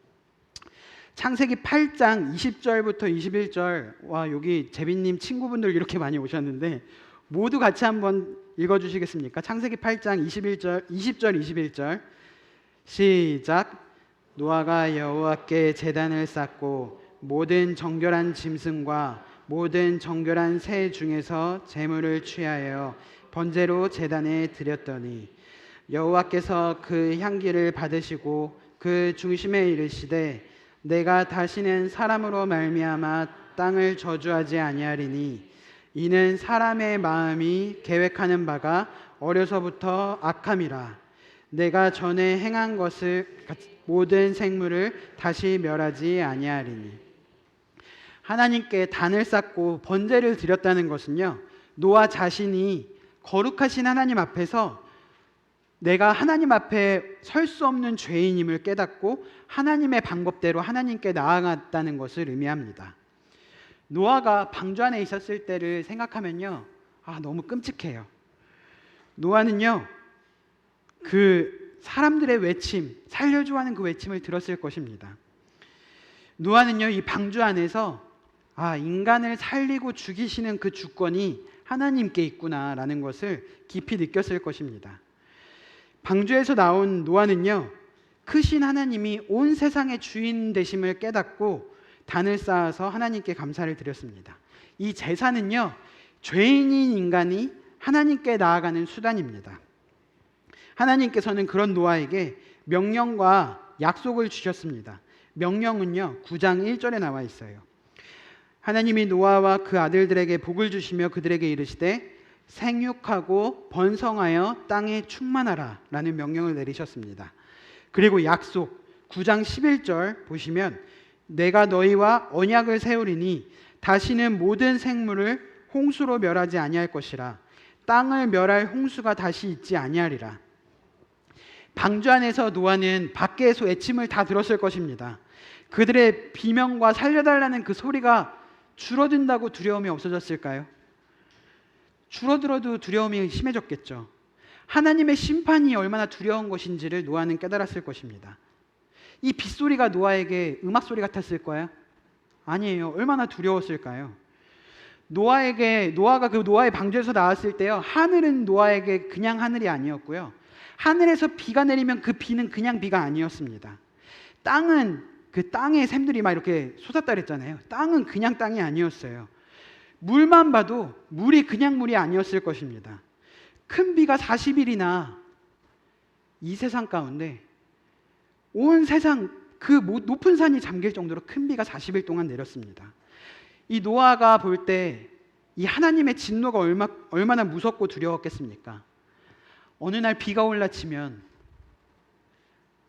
창세기 8장 20절부터 21절 와 여기 제비님 친구분들 이렇게 많이 오셨는데 모두 같이 한번 읽어주시겠습니까? 창세기 8장 21절, 20절, 21절 시작. 노아가 여호와께 제단을 쌓고 모든 정결한 짐승과 모든 정결한 새 중에서 제물을 취하여 번제로 제단에 드렸더니 여호와께서 그 향기를 받으시고 그 중심에 이르시되 내가 다시는 사람으로 말미암아 땅을 저주하지 아니하리니 이는 사람의 마음이 계획하는 바가 어려서부터 악함이라. 내가 전에 행한 것을 모든 생물을 다시 멸하지 아니하리니. 하나님께 단을 쌓고 번제를 드렸다는 것은요, 노아 자신이 거룩하신 하나님 앞에서 내가 하나님 앞에 설 수 없는 죄인임을 깨닫고 하나님의 방법대로 하나님께 나아갔다는 것을 의미합니다. 노아가 방주 안에 있었을 때를 생각하면요, 너무 끔찍해요. 노아는요, 그 사람들의 외침, 살려줘 하는 그 외침을 들었을 것입니다. 노아는요, 이 방주 안에서 인간을 살리고 죽이시는 그 주권이 하나님께 있구나라는 것을 깊이 느꼈을 것입니다. 방주에서 나온 노아는요, 크신 하나님이 온 세상의 주인 되심을 깨닫고 단을 쌓아서 하나님께 감사를 드렸습니다. 이 제사는요, 죄인인 인간이 하나님께 나아가는 수단입니다. 하나님께서는 그런 노아에게 명령과 약속을 주셨습니다. 명령은요, 9장 1절에 나와 있어요. 하나님이 노아와 그 아들들에게 복을 주시며 그들에게 이르시되 생육하고 번성하여 땅에 충만하라 라는 명령을 내리셨습니다. 그리고 약속 9장 11절 보시면 내가 너희와 언약을 세우리니 다시는 모든 생물을 홍수로 멸하지 아니할 것이라. 땅을 멸할 홍수가 다시 있지 아니하리라. 방주 안에서 노아는 밖에서 외침을 다 들었을 것입니다. 그들의 비명과 살려달라는 그 소리가 줄어든다고 두려움이 없어졌을까요? 줄어들어도 두려움이 심해졌겠죠. 하나님의 심판이 얼마나 두려운 것인지를 노아는 깨달았을 것입니다. 이 빗소리가 노아에게 음악소리 같았을까요? 아니에요. 얼마나 두려웠을까요? 노아가 그 노아의 방주에서 나왔을 때요, 하늘은 노아에게 그냥 하늘이 아니었고요, 하늘에서 비가 내리면 그 비는 그냥 비가 아니었습니다. 땅은 그 땅의 샘들이 막 이렇게 솟았다 그랬잖아요. 땅은 그냥 땅이 아니었어요. 물만 봐도 물이 그냥 물이 아니었을 것입니다. 큰 비가 40일이나 이 세상 가운데 온 세상 그 높은 산이 잠길 정도로 큰 비가 40일 동안 내렸습니다. 이 노아가 볼 때 이 하나님의 진노가 얼마나 무섭고 두려웠겠습니까? 어느 날 비가 올라치면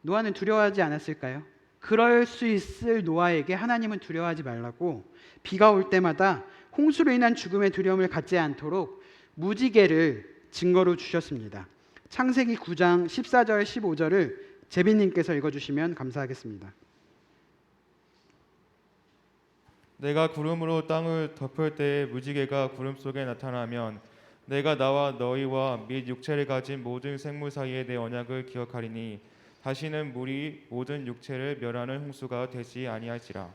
노아는 두려워하지 않았을까요? 그럴 수 있을 노아에게 하나님은 두려워하지 말라고 비가 올 때마다 홍수로 인한 죽음의 두려움을 갖지 않도록 무지개를 증거로 주셨습니다. 창세기 9장 14절 15절을 제비님께서 읽어주시면 감사하겠습니다. 내가 구름으로 땅을 덮을 때에 무지개가 구름 속에 나타나면 내가 나와 너희와 및 육체를 가진 모든 생물 사이에 내 언약을 기억하리니 다시는 물이 모든 육체를 멸하는 홍수가 되지 아니할지라.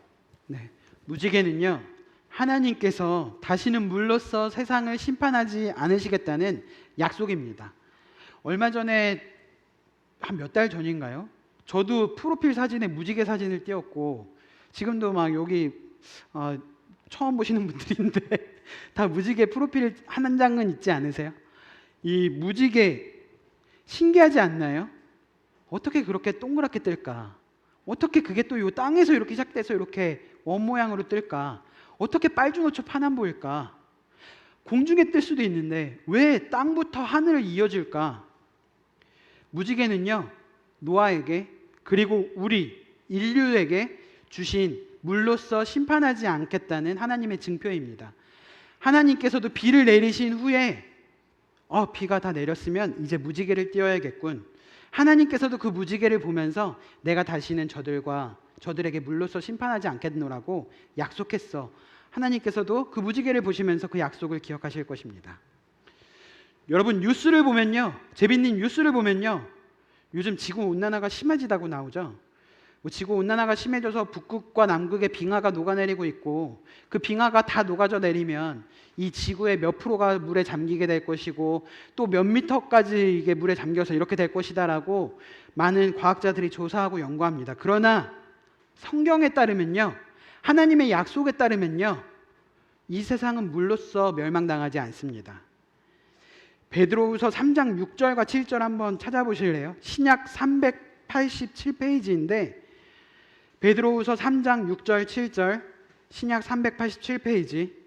네, 무지개는요, 하나님께서 다시는 물로써 세상을 심판하지 않으시겠다는 약속입니다. 얼마 전에 한 몇 달 전인가요? 저도 프로필 사진에 무지개 사진을 띄웠고, 지금도 막 여기 처음 보시는 분들인데 다 무지개 프로필 한 장은 있지 않으세요? 이 무지개 신기하지 않나요? 어떻게 그렇게 동그랗게 뜰까? 어떻게 그게 또 이 땅에서 이렇게 시작돼서 이렇게 원 모양으로 뜰까? 어떻게 빨주노초 파남보일까? 공중에 뜰 수도 있는데 왜 땅부터 하늘을 이어질까? 무지개는요, 노아에게 그리고 우리 인류에게 주신 물로써 심판하지 않겠다는 하나님의 증표입니다. 하나님께서도 비를 내리신 후에 비가 다 내렸으면 이제 무지개를 띄워야겠군. 하나님께서도 그 무지개를 보면서 내가 다시는 저들에게 물로써 심판하지 않겠노라고 약속했어. 하나님께서도 그 무지개를 보시면서 그 약속을 기억하실 것입니다. 여러분, 뉴스를 보면요, 제비님 뉴스를 보면요, 요즘 지구 온난화가 심해지다고 나오죠. 뭐 지구 온난화가 심해져서 북극과 남극의 빙하가 녹아내리고 있고 그 빙하가 다 녹아져 내리면 이 지구의 몇 프로가 물에 잠기게 될 것이고 또 몇 미터까지 이게 물에 잠겨서 이렇게 될 것이다라고 많은 과학자들이 조사하고 연구합니다. 그러나 성경에 따르면요, 하나님의 약속에 따르면요, 이 세상은 물로써 멸망당하지 않습니다. 베드로후서 3장 6절과 7절 한번 찾아보실래요? 신약 387페이지인데 베드로후서 3장 6절 7절 신약 387페이지.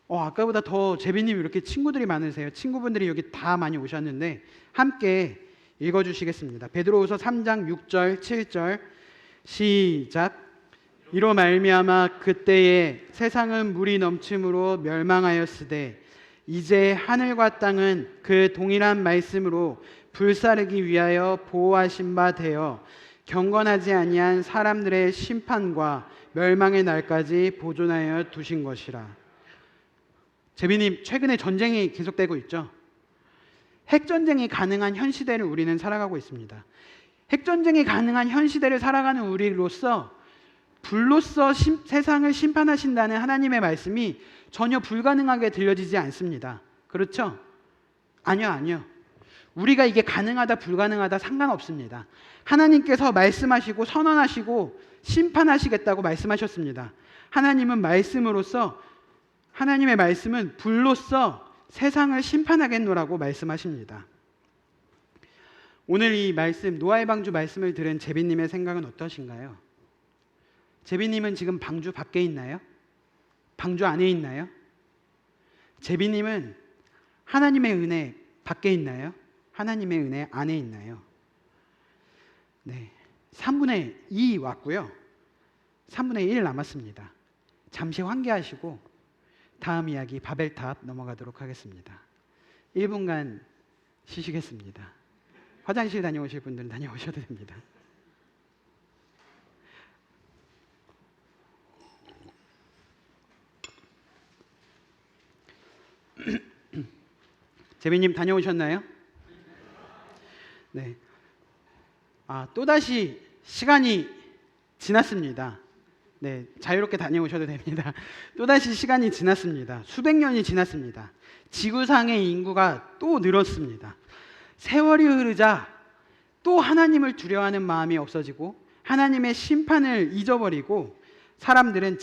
아까보다 더 제비님 이렇게 친구들이 많으세요. 친구분들이 여기 다 많이 오셨는데 함께 읽어주시겠습니다. 베드로후서 3장 6절 7절 시작. 이로 말미암아 그때에 세상은 물이 넘침으로 멸망하였으되 이제 하늘과 땅은 그 동일한 말씀으로 불사르기 위하여 보호하신 바 되어 경건하지 아니한 사람들의 심판과 멸망의 날까지 보존하여 두신 것이라. 제비님, 최근에 전쟁이 계속되고 있죠. 핵전쟁이 가능한 현 시대를 우리는 살아가고 있습니다. 핵전쟁이 가능한 현 시대를 살아가는 우리로서 불로써 세상을 심판하신다는 하나님의 말씀이 전혀 불가능하게 들려지지 않습니다. 그렇죠? 아니요. 우리가 이게 가능하다 불가능하다 상관없습니다. 하나님께서 말씀하시고 선언하시고 심판하시겠다고 말씀하셨습니다. 하나님은 말씀으로써, 하나님의 말씀은 불로써 세상을 심판하겠노라고 말씀하십니다. 오늘 이 말씀, 노아의 방주 말씀을 들은 제비님의 생각은 어떠신가요? 제비님은 지금 방주 밖에 있나요? 방주 안에 있나요? 제비님은 하나님의 은혜 밖에 있나요? 하나님의 은혜 안에 있나요? 네, 3분의 2 왔고요. 3분의 1 남았습니다. 잠시 환기하시고 다음 이야기 바벨탑 넘어가도록 하겠습니다. 1분간 쉬시겠습니다. 화장실 다녀오실 분들은 다녀오셔도 됩니다. 제비님 다녀오셨나요? 네. 또다시 시간이 지났습니다. 네, 자유롭게 다녀오셔도 됩니다. 또다시 시간이 지났습니다. 수백 년이 지났습니다. 지구상의 인구가 또 늘었습니다. 세월이 흐르자 또 하나님을 두려워하는 마음이 없어지고 하나님의 심판을 잊어버리고 사람들은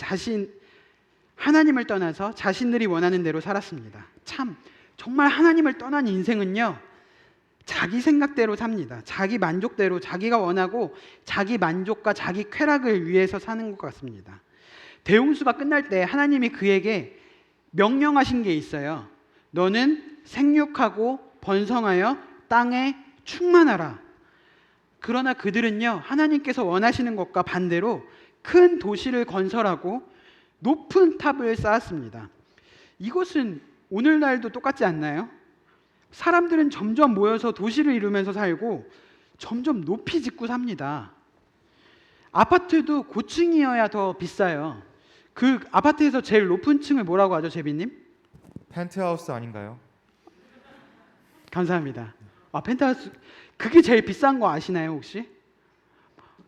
하나님을 떠나서 자신들이 원하는 대로 살았습니다. 정말 하나님을 떠난 인생은요, 자기 생각대로 삽니다. 자기 만족대로, 자기가 원하고 자기 만족과 자기 쾌락을 위해서 사는 것 같습니다. 대홍수가 끝날 때 하나님이 그에게 명령하신 게 있어요. 너는 생육하고 번성하여 땅에 충만하라. 그러나 그들은요, 하나님께서 원하시는 것과 반대로 큰 도시를 건설하고 높은 탑을 쌓았습니다. 이것은 오늘날도 똑같지 않나요? 사람들은 점점 모여서 도시를 이루면서 살고 점점 높이 짓고 삽니다. 아파트도 고층이어야 더 비싸요. 그 아파트에서 제일 높은 층을 뭐라고 하죠, 제비님? 펜트하우스 아닌가요? 감사합니다. 펜트하우스, 그게 제일 비싼 거 아시나요, 혹시?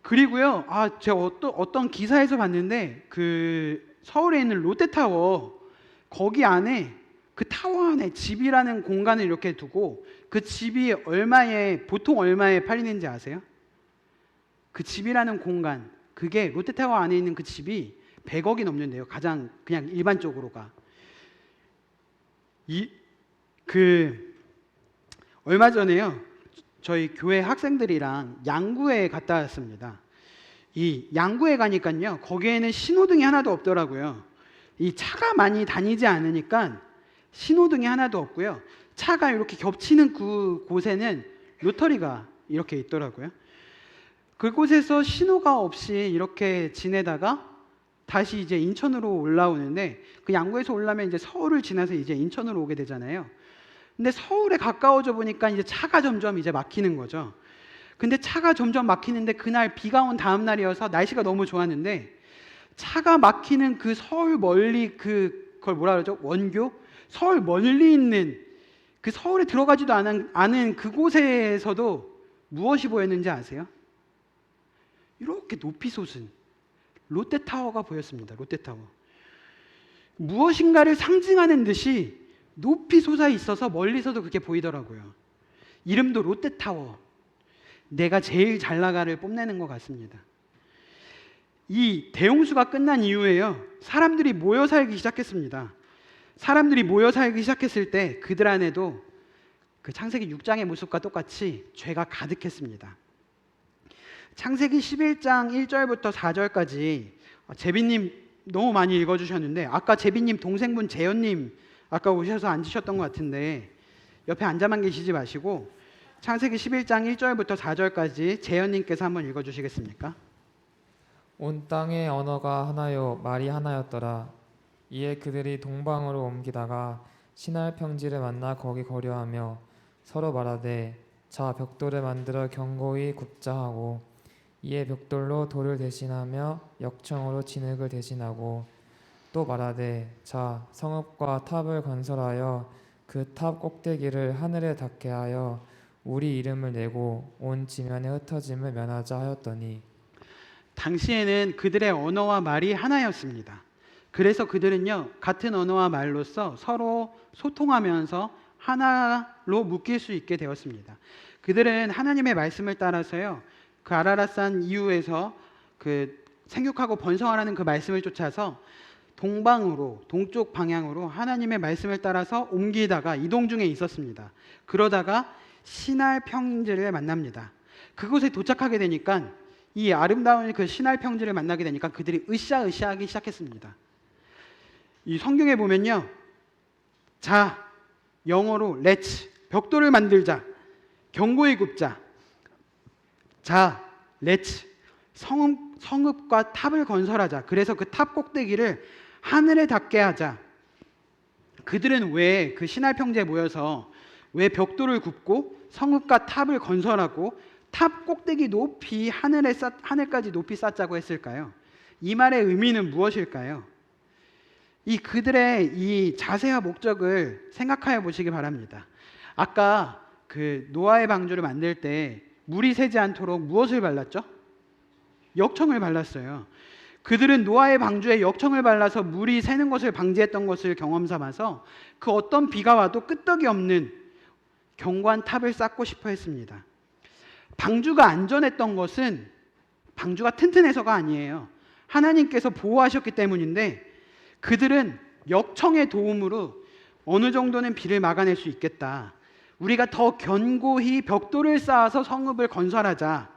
그리고요, 제가 어떤 기사에서 봤는데 그 서울에 있는 롯데타워, 거기 안에, 그 타워 안에 집이라는 공간을 이렇게 두고 그 집이 보통 얼마에 팔리는지 아세요? 그 집이라는 공간, 그게 롯데타워 안에 있는 그 집이 100억이 넘는데요. 가장 그냥 일반적으로가. 얼마 전에요, 저희 교회 학생들이랑 양구에 갔다 왔습니다. 이 양구에 가니까요, 거기에는 신호등이 하나도 없더라고요. 이 차가 많이 다니지 않으니까 신호등이 하나도 없고요. 차가 이렇게 겹치는 그곳에는 로터리가 이렇게 있더라고요. 그곳에서 신호가 없이 이렇게 지내다가 다시 이제 인천으로 올라오는데, 그 양구에서 올라면 이제 서울을 지나서 이제 인천으로 오게 되잖아요. 근데 서울에 가까워져 보니까 이제 차가 점점 이제 막히는 거죠. 근데 차가 점점 막히는데 그날 비가 온 다음 날이어서 날씨가 너무 좋았는데, 차가 막히는 그 서울 멀리 그걸 뭐라 그러죠? 원교? 서울 멀리 있는 그 서울에 들어가지도 않은 그곳에서도 무엇이 보였는지 아세요? 이렇게 높이 솟은 롯데타워가 보였습니다. 롯데타워. 무엇인가를 상징하는 듯이 높이 솟아 있어서 멀리서도 그게 보이더라고요. 이름도 롯데타워. 내가 제일 잘 나가를 뽐내는 것 같습니다. 이 대홍수가 끝난 이후에요, 사람들이 모여 살기 시작했습니다. 사람들이 모여 살기 시작했을 때 그들 안에도 그 창세기 6장의 모습과 똑같이 죄가 가득했습니다. 창세기 11장 1절부터 4절까지 제비님 너무 많이 읽어주셨는데, 아까 제비님 동생분 재현님 아까 오셔서 앉으셨던 것 같은데 옆에 앉아만 계시지 마시고 창세기 11장 1절부터 4절까지 재현님께서 한번 읽어주시겠습니까? 온 땅의 언어가 하나요 말이 하나였더라. 이에 그들이 동방으로 옮기다가 시날 평지를 만나 거기 거류하며 서로 말하되 자 벽돌을 만들어 견고히 굽자 하고, 이에 벽돌로 돌을 대신하며 역청으로 진흙을 대신하고, 또 말하되 자 성읍과 탑을 건설하여 그 탑 꼭대기를 하늘에 닿게 하여 우리 이름을 내고 온 지면에 흩어짐을 면하자 하였더니, 당시에는 그들의 언어와 말이 하나였습니다. 그래서 그들은요, 같은 언어와 말로써 서로 소통하면서 하나로 묶일 수 있게 되었습니다. 그들은 하나님의 말씀을 따라서요, 그 아라랏산 이후에서 그 생육하고 번성하라는 그 말씀을 쫓아서 동방으로, 동쪽 방향으로 하나님의 말씀을 따라서 옮기다가 이동 중에 있었습니다. 그러다가 시날 평지를 만납니다. 그곳에 도착하게 되니까, 이 아름다운 그 시날 평지를 만나게 되니까 그들이 으쌰으쌰하기 시작했습니다. 이 성경에 보면요, 자, 영어로 let's, 벽돌을 만들자, 견고히 굽자. 자, let's, 성읍과 탑을 건설하자. 그래서 그 탑 꼭대기를 하늘에 닿게 하자. 그들은 왜 그 시날 평지에 모여서 왜 벽돌을 굽고 성읍과 탑을 건설하고 탑 꼭대기 높이 하늘까지 높이 쌓자고 했을까요? 이 말의 의미는 무엇일까요? 이 그들의 이 자세와 목적을 생각하여 보시기 바랍니다. 아까 그 노아의 방주를 만들 때 물이 새지 않도록 무엇을 발랐죠? 역청을 발랐어요. 그들은 노아의 방주에 역청을 발라서 물이 새는 것을 방지했던 것을 경험 삼아서 그 어떤 비가 와도 끄떡이 없는 견고한 탑을 쌓고 싶어 했습니다. 방주가 안전했던 것은 방주가 튼튼해서가 아니에요. 하나님께서 보호하셨기 때문인데, 그들은 역청의 도움으로 어느 정도는 비를 막아낼 수 있겠다. 우리가 더 견고히 벽돌을 쌓아서 성읍을 건설하자.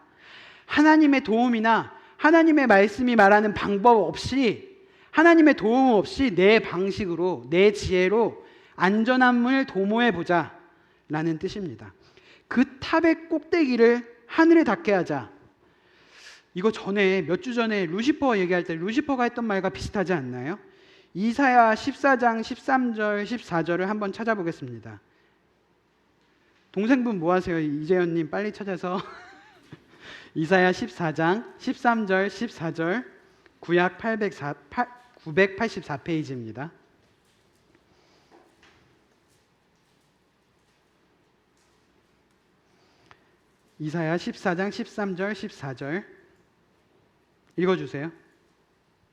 하나님의 도움이나 하나님의 말씀이 말하는 방법 없이, 하나님의 도움 없이 내 방식으로, 내 지혜로 안전함을 도모해 보자 라는 뜻입니다. 그 탑의 꼭대기를 하늘에 닿게 하자. 이거 전에 몇 주 전에 루시퍼 얘기할 때 루시퍼가 했던 말과 비슷하지 않나요? 이사야 14장 13절 14절을 한번 찾아보겠습니다. 동생분 뭐 하세요? 이재현님 빨리 찾아서 이사야 14장 13절 14절 구약 984페이지입니다. 이사야 14장 13절 14절 읽어주세요.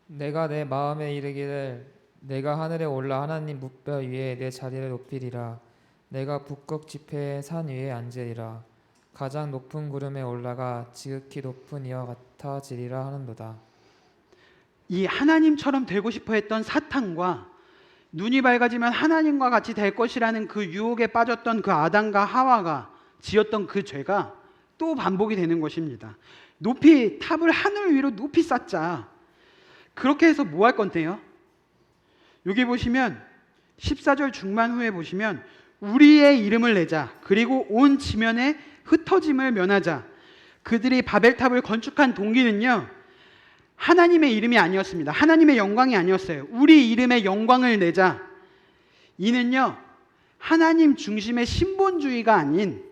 내가 내 마음에 이르기를 내가 하늘에 올라 하나님 뭇뼈 위에 내 자리를 높이리라. 내가 북극 지폐의 산 위에 앉으리라. 가장 높은 구름에 올라가 지극히 높은 이와 같아지리라 하는도다. 이 하나님처럼 되고 싶어 했던 사탄과 눈이 밝아지면 하나님과 같이 될 것이라는 그 유혹에 빠졌던 그 아담과 하와가 지었던 그 죄가 또 반복이 되는 것입니다. 높이 탑을 하늘 위로 높이 쌓자. 그렇게 해서 뭐 할 건데요? 여기 보시면 14절 중반 후에 보시면 우리의 이름을 내자. 그리고 온 지면에 흩어짐을 면하자. 그들이 바벨탑을 건축한 동기는요, 하나님의 이름이 아니었습니다. 하나님의 영광이 아니었어요. 우리 이름의 영광을 내자. 이는요, 하나님 중심의 신본주의가 아닌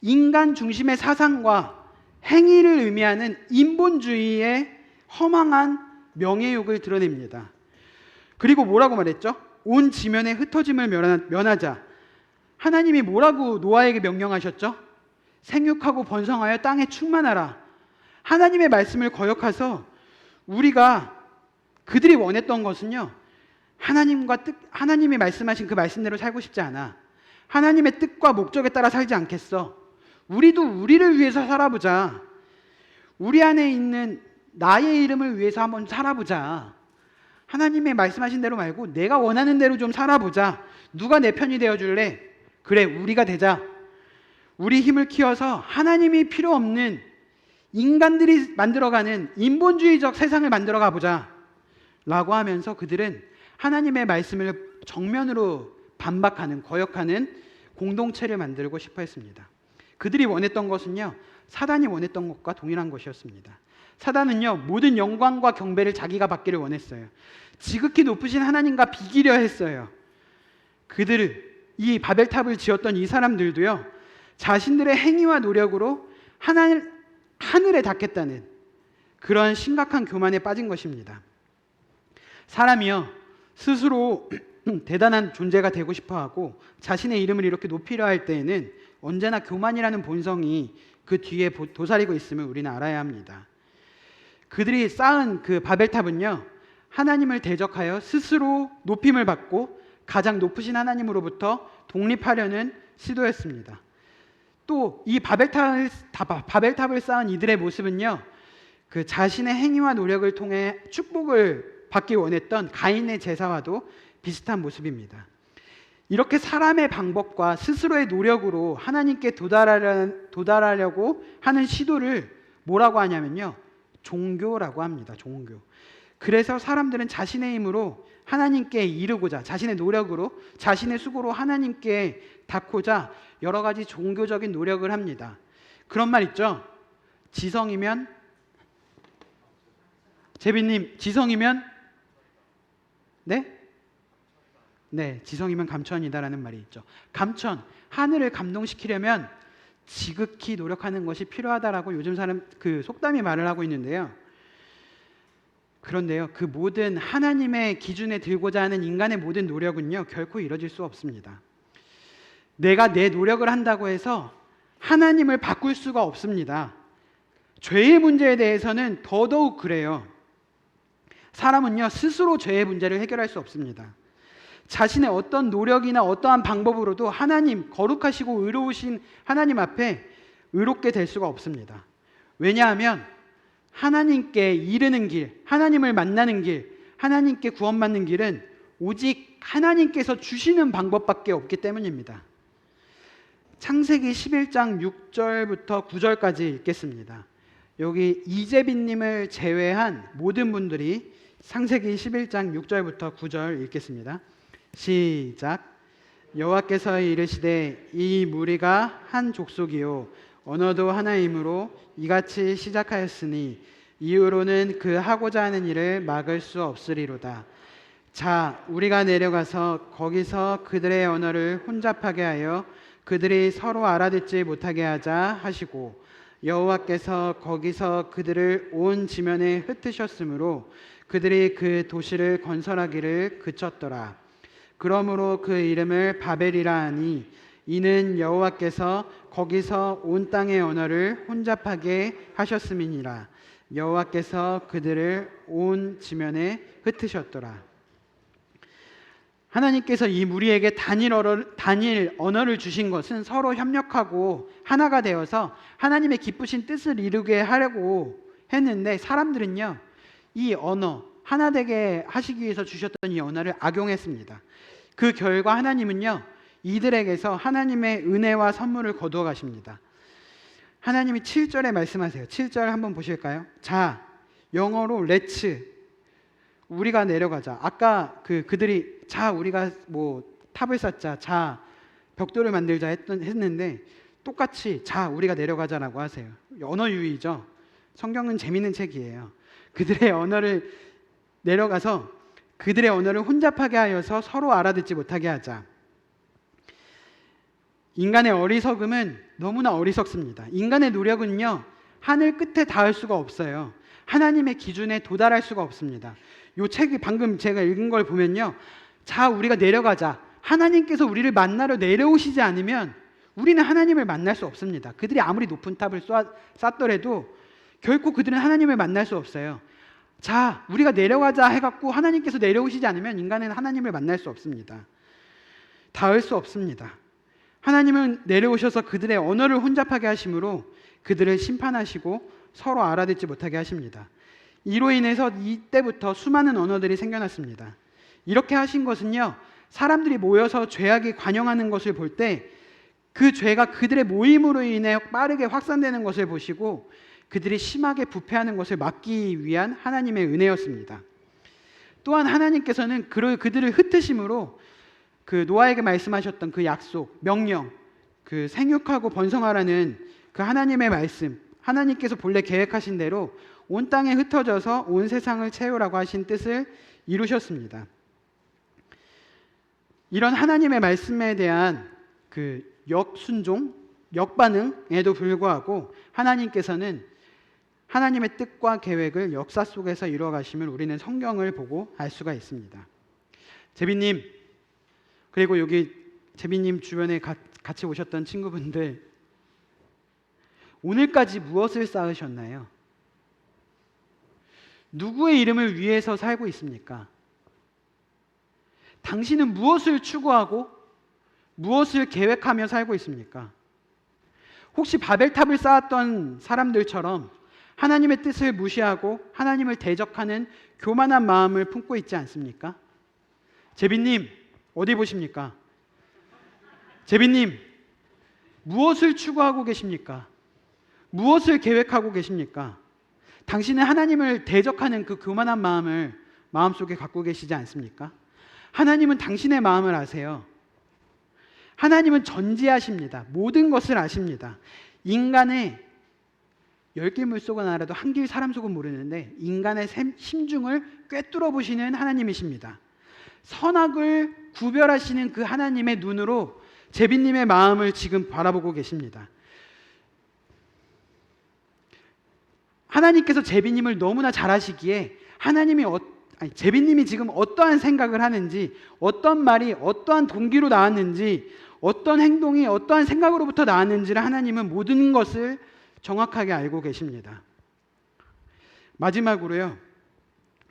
인간 중심의 사상과 행위를 의미하는 인본주의의 허망한 명예욕을 드러냅니다. 그리고 뭐라고 말했죠? 온 지면에 흩어짐을 면하자. 하나님이 뭐라고 노아에게 명령하셨죠? 생육하고 번성하여 땅에 충만하라. 하나님의 말씀을 거역해서 우리가 그들이 원했던 것은요, 하나님이 말씀하신 그 말씀대로 살고 싶지 않아. 하나님의 뜻과 목적에 따라 살지 않겠어. 우리도 우리를 위해서 살아보자. 우리 안에 있는 나의 이름을 위해서 한번 살아보자. 하나님의 말씀하신 대로 말고 내가 원하는 대로 좀 살아보자. 누가 내 편이 되어줄래? 그래, 우리가 되자. 우리 힘을 키워서 하나님이 필요 없는 인간들이 만들어가는 인본주의적 세상을 만들어 가보자 라고 하면서 그들은 하나님의 말씀을 정면으로 반박하는, 거역하는 공동체를 만들고 싶어 했습니다. 그들이 원했던 것은요, 사단이 원했던 것과 동일한 것이었습니다. 사단은요, 모든 영광과 경배를 자기가 받기를 원했어요. 지극히 높으신 하나님과 비기려 했어요. 이 바벨탑을 지었던 이 사람들도요, 자신들의 행위와 노력으로 하늘에 닿겠다는 그런 심각한 교만에 빠진 것입니다. 사람이요, 스스로 대단한 존재가 되고 싶어하고 자신의 이름을 이렇게 높이려 할 때에는 언제나 교만이라는 본성이 그 뒤에 도사리고 있음을 우리는 알아야 합니다. 그들이 쌓은 그 바벨탑은요, 하나님을 대적하여 스스로 높임을 받고 가장 높으신 하나님으로부터 독립하려는 시도였습니다. 또 이 바벨탑을 쌓은 이들의 모습은요, 그 자신의 행위와 노력을 통해 축복을 받기 원했던 가인의 제사와도 비슷한 모습입니다. 이렇게 사람의 방법과 스스로의 노력으로 하나님께 도달하려고 하는 시도를 뭐라고 하냐면요, 종교라고 합니다. 종교. 그래서 사람들은 자신의 힘으로 하나님께 이르고자, 자신의 노력으로, 자신의 수고로 하나님께 닿고자 여러 가지 종교적인 노력을 합니다. 그런 말 있죠? 지성이면, 재빈님, 지성이면 네? 네, 지성이면 감천이다라는 말이 있죠. 감천, 하늘을 감동시키려면 지극히 노력하는 것이 필요하다라고 요즘 사람 그 속담이 말을 하고 있는데요. 그런데요, 그 모든 하나님의 기준에 들고자 하는 인간의 모든 노력은요, 결코 이뤄질 수 없습니다. 내가 내 노력을 한다고 해서 하나님을 바꿀 수가 없습니다. 죄의 문제에 대해서는 더더욱 그래요. 사람은요, 스스로 죄의 문제를 해결할 수 없습니다. 자신의 어떤 노력이나 어떠한 방법으로도 하나님, 거룩하시고 의로우신 하나님 앞에 의롭게 될 수가 없습니다. 왜냐하면 하나님께 이르는 길, 하나님을 만나는 길, 하나님께 구원받는 길은 오직 하나님께서 주시는 방법밖에 없기 때문입니다. 창세기 11장 6절부터 9절까지 읽겠습니다. 여기 이재빈님을 제외한 모든 분들이 창세기 11장 6절부터 9절 읽겠습니다. 시작. 여호와께서 이르시되 이 무리가 한 족속이요 언어도 하나이므로 이같이 시작하였으니 이후로는 그 하고자 하는 일을 막을 수 없으리로다. 자, 우리가 내려가서 거기서 그들의 언어를 혼잡하게 하여 그들이 서로 알아듣지 못하게 하자 하시고, 여호와께서 거기서 그들을 온 지면에 흩으셨으므로 그들이 그 도시를 건설하기를 그쳤더라. 그러므로 그 이름을 바벨이라 하니 이는 여호와께서 거기서 온 땅의 언어를 혼잡하게 하셨음이니라. 여호와께서 그들을 온 지면에 흩으셨더라. 하나님께서 이 무리에게 단일 언어를 주신 것은 서로 협력하고 하나가 되어서 하나님의 기쁘신 뜻을 이루게 하려고 했는데, 사람들은요, 이 언어, 하나 되게 하시기 위해서 주셨던 이 언어를 악용했습니다. 그 결과 하나님은요, 이들에게서 하나님의 은혜와 선물을 거두어 가십니다. 하나님이 7절에 말씀하세요. 7절 한번 보실까요? 자, 영어로 let's, 우리가 내려가자. 아까 그들이 자, 우리가 뭐 탑을 쌓자, 자, 벽돌을 만들자 했는데 똑같이 자, 우리가 내려가자라고 하세요. 언어 유희죠. 성경은 재밌는 책이에요. 그들의 언어를 내려가서 그들의 언어를 혼잡하게 하여서 서로 알아듣지 못하게 하자. 인간의 어리석음은 너무나 어리석습니다. 인간의 노력은요, 하늘 끝에 닿을 수가 없어요. 하나님의 기준에 도달할 수가 없습니다. 이 책이 방금 제가 읽은 걸 보면요, 자, 우리가 내려가자. 하나님께서 우리를 만나러 내려오시지 않으면 우리는 하나님을 만날 수 없습니다. 그들이 아무리 높은 탑을 쌓더라도 결코 그들은 하나님을 만날 수 없어요. 자, 우리가 내려가자 해갖고 하나님께서 내려오시지 않으면 인간은 하나님을 만날 수 없습니다. 닿을 수 없습니다. 하나님은 내려오셔서 그들의 언어를 혼잡하게 하심으로 그들을 심판하시고 서로 알아듣지 못하게 하십니다. 이로 인해서 이때부터 수많은 언어들이 생겨났습니다. 이렇게 하신 것은요, 사람들이 모여서 죄악이 관영하는 것을 볼 때 그 죄가 그들의 모임으로 인해 빠르게 확산되는 것을 보시고 그들이 심하게 부패하는 것을 막기 위한 하나님의 은혜였습니다. 또한 하나님께서는 그들을 흩으심으로 그 노아에게 말씀하셨던 그 약속, 명령, 그 생육하고 번성하라는 그 하나님의 말씀, 하나님께서 본래 계획하신 대로 온 땅에 흩어져서 온 세상을 채우라고 하신 뜻을 이루셨습니다. 이런 하나님의 말씀에 대한 그 역순종, 역반응에도 불구하고 하나님께서는 하나님의 뜻과 계획을 역사 속에서 이루어 가심을 우리는 성경을 보고 알 수가 있습니다. 제비님, 그리고 여기 제비님 주변에 같이 오셨던 친구분들, 오늘까지 무엇을 쌓으셨나요? 누구의 이름을 위해서 살고 있습니까? 당신은 무엇을 추구하고 무엇을 계획하며 살고 있습니까? 혹시 바벨탑을 쌓았던 사람들처럼 하나님의 뜻을 무시하고 하나님을 대적하는 교만한 마음을 품고 있지 않습니까? 제비님, 어디 보십니까? 제비님, 무엇을 추구하고 계십니까? 무엇을 계획하고 계십니까? 당신은 하나님을 대적하는 그 교만한 마음을 마음속에 갖고 계시지 않습니까? 하나님은 당신의 마음을 아세요. 하나님은 전지하십니다. 모든 것을 아십니다. 인간의 10길 물속은 알아도 한 길 사람 속은 모르는데 인간의 심중을 꿰뚫어 보시는 하나님이십니다. 선악을 구별하시는 그 하나님의 눈으로 제비님의 마음을 지금 바라보고 계십니다. 하나님께서 제비님을 너무나 잘 아시기에 제비님이 지금 어떠한 생각을 하는지, 어떤 말이 어떠한 동기로 나왔는지, 어떤 행동이 어떠한 생각으로부터 나왔는지를 하나님은 모든 것을 정확하게 알고 계십니다. 마지막으로요,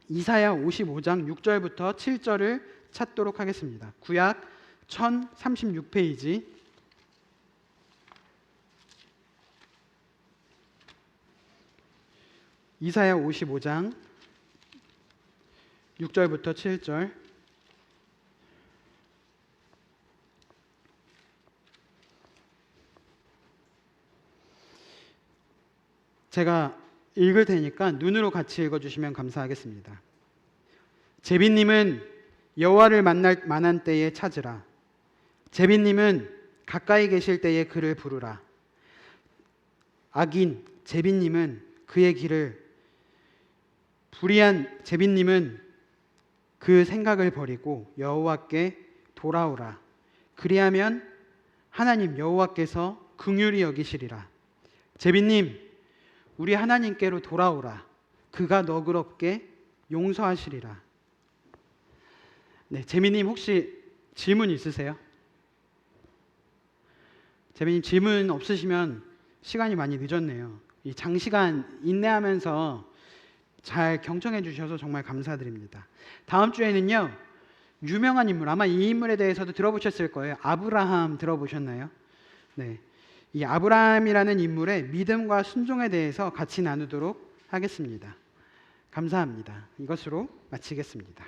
이사야 55장 6절부터 7절을 찾도록 하겠습니다. 구약 1036페이지. 이사야 55장 6절부터 7절. 제가 읽을 테니까 눈으로 같이 읽어주시면 감사하겠습니다. 제비님은 여호와를 만날 만한 때에 찾으라. 제비님은 가까이 계실 때에 그를 부르라. 악인 제비님은 그의 길을, 불의한 제비님은 그 생각을 버리고 여호와께 돌아오라. 그리하면 하나님 여호와께서 긍휼히 여기시리라. 제비님, 우리 하나님께로 돌아오라. 그가 너그럽게 용서하시리라. 네, 제비님 혹시 질문 있으세요? 제비님 질문 없으시면 시간이 많이 늦었네요. 이 장시간 인내하면서 잘 경청해 주셔서 정말 감사드립니다. 다음 주에는요, 유명한 인물, 아마 이 인물에 대해서도 들어보셨을 거예요. 아브라함 들어보셨나요? 네, 이 아브라함이라는 인물의 믿음과 순종에 대해서 같이 나누도록 하겠습니다. 감사합니다. 이것으로 마치겠습니다.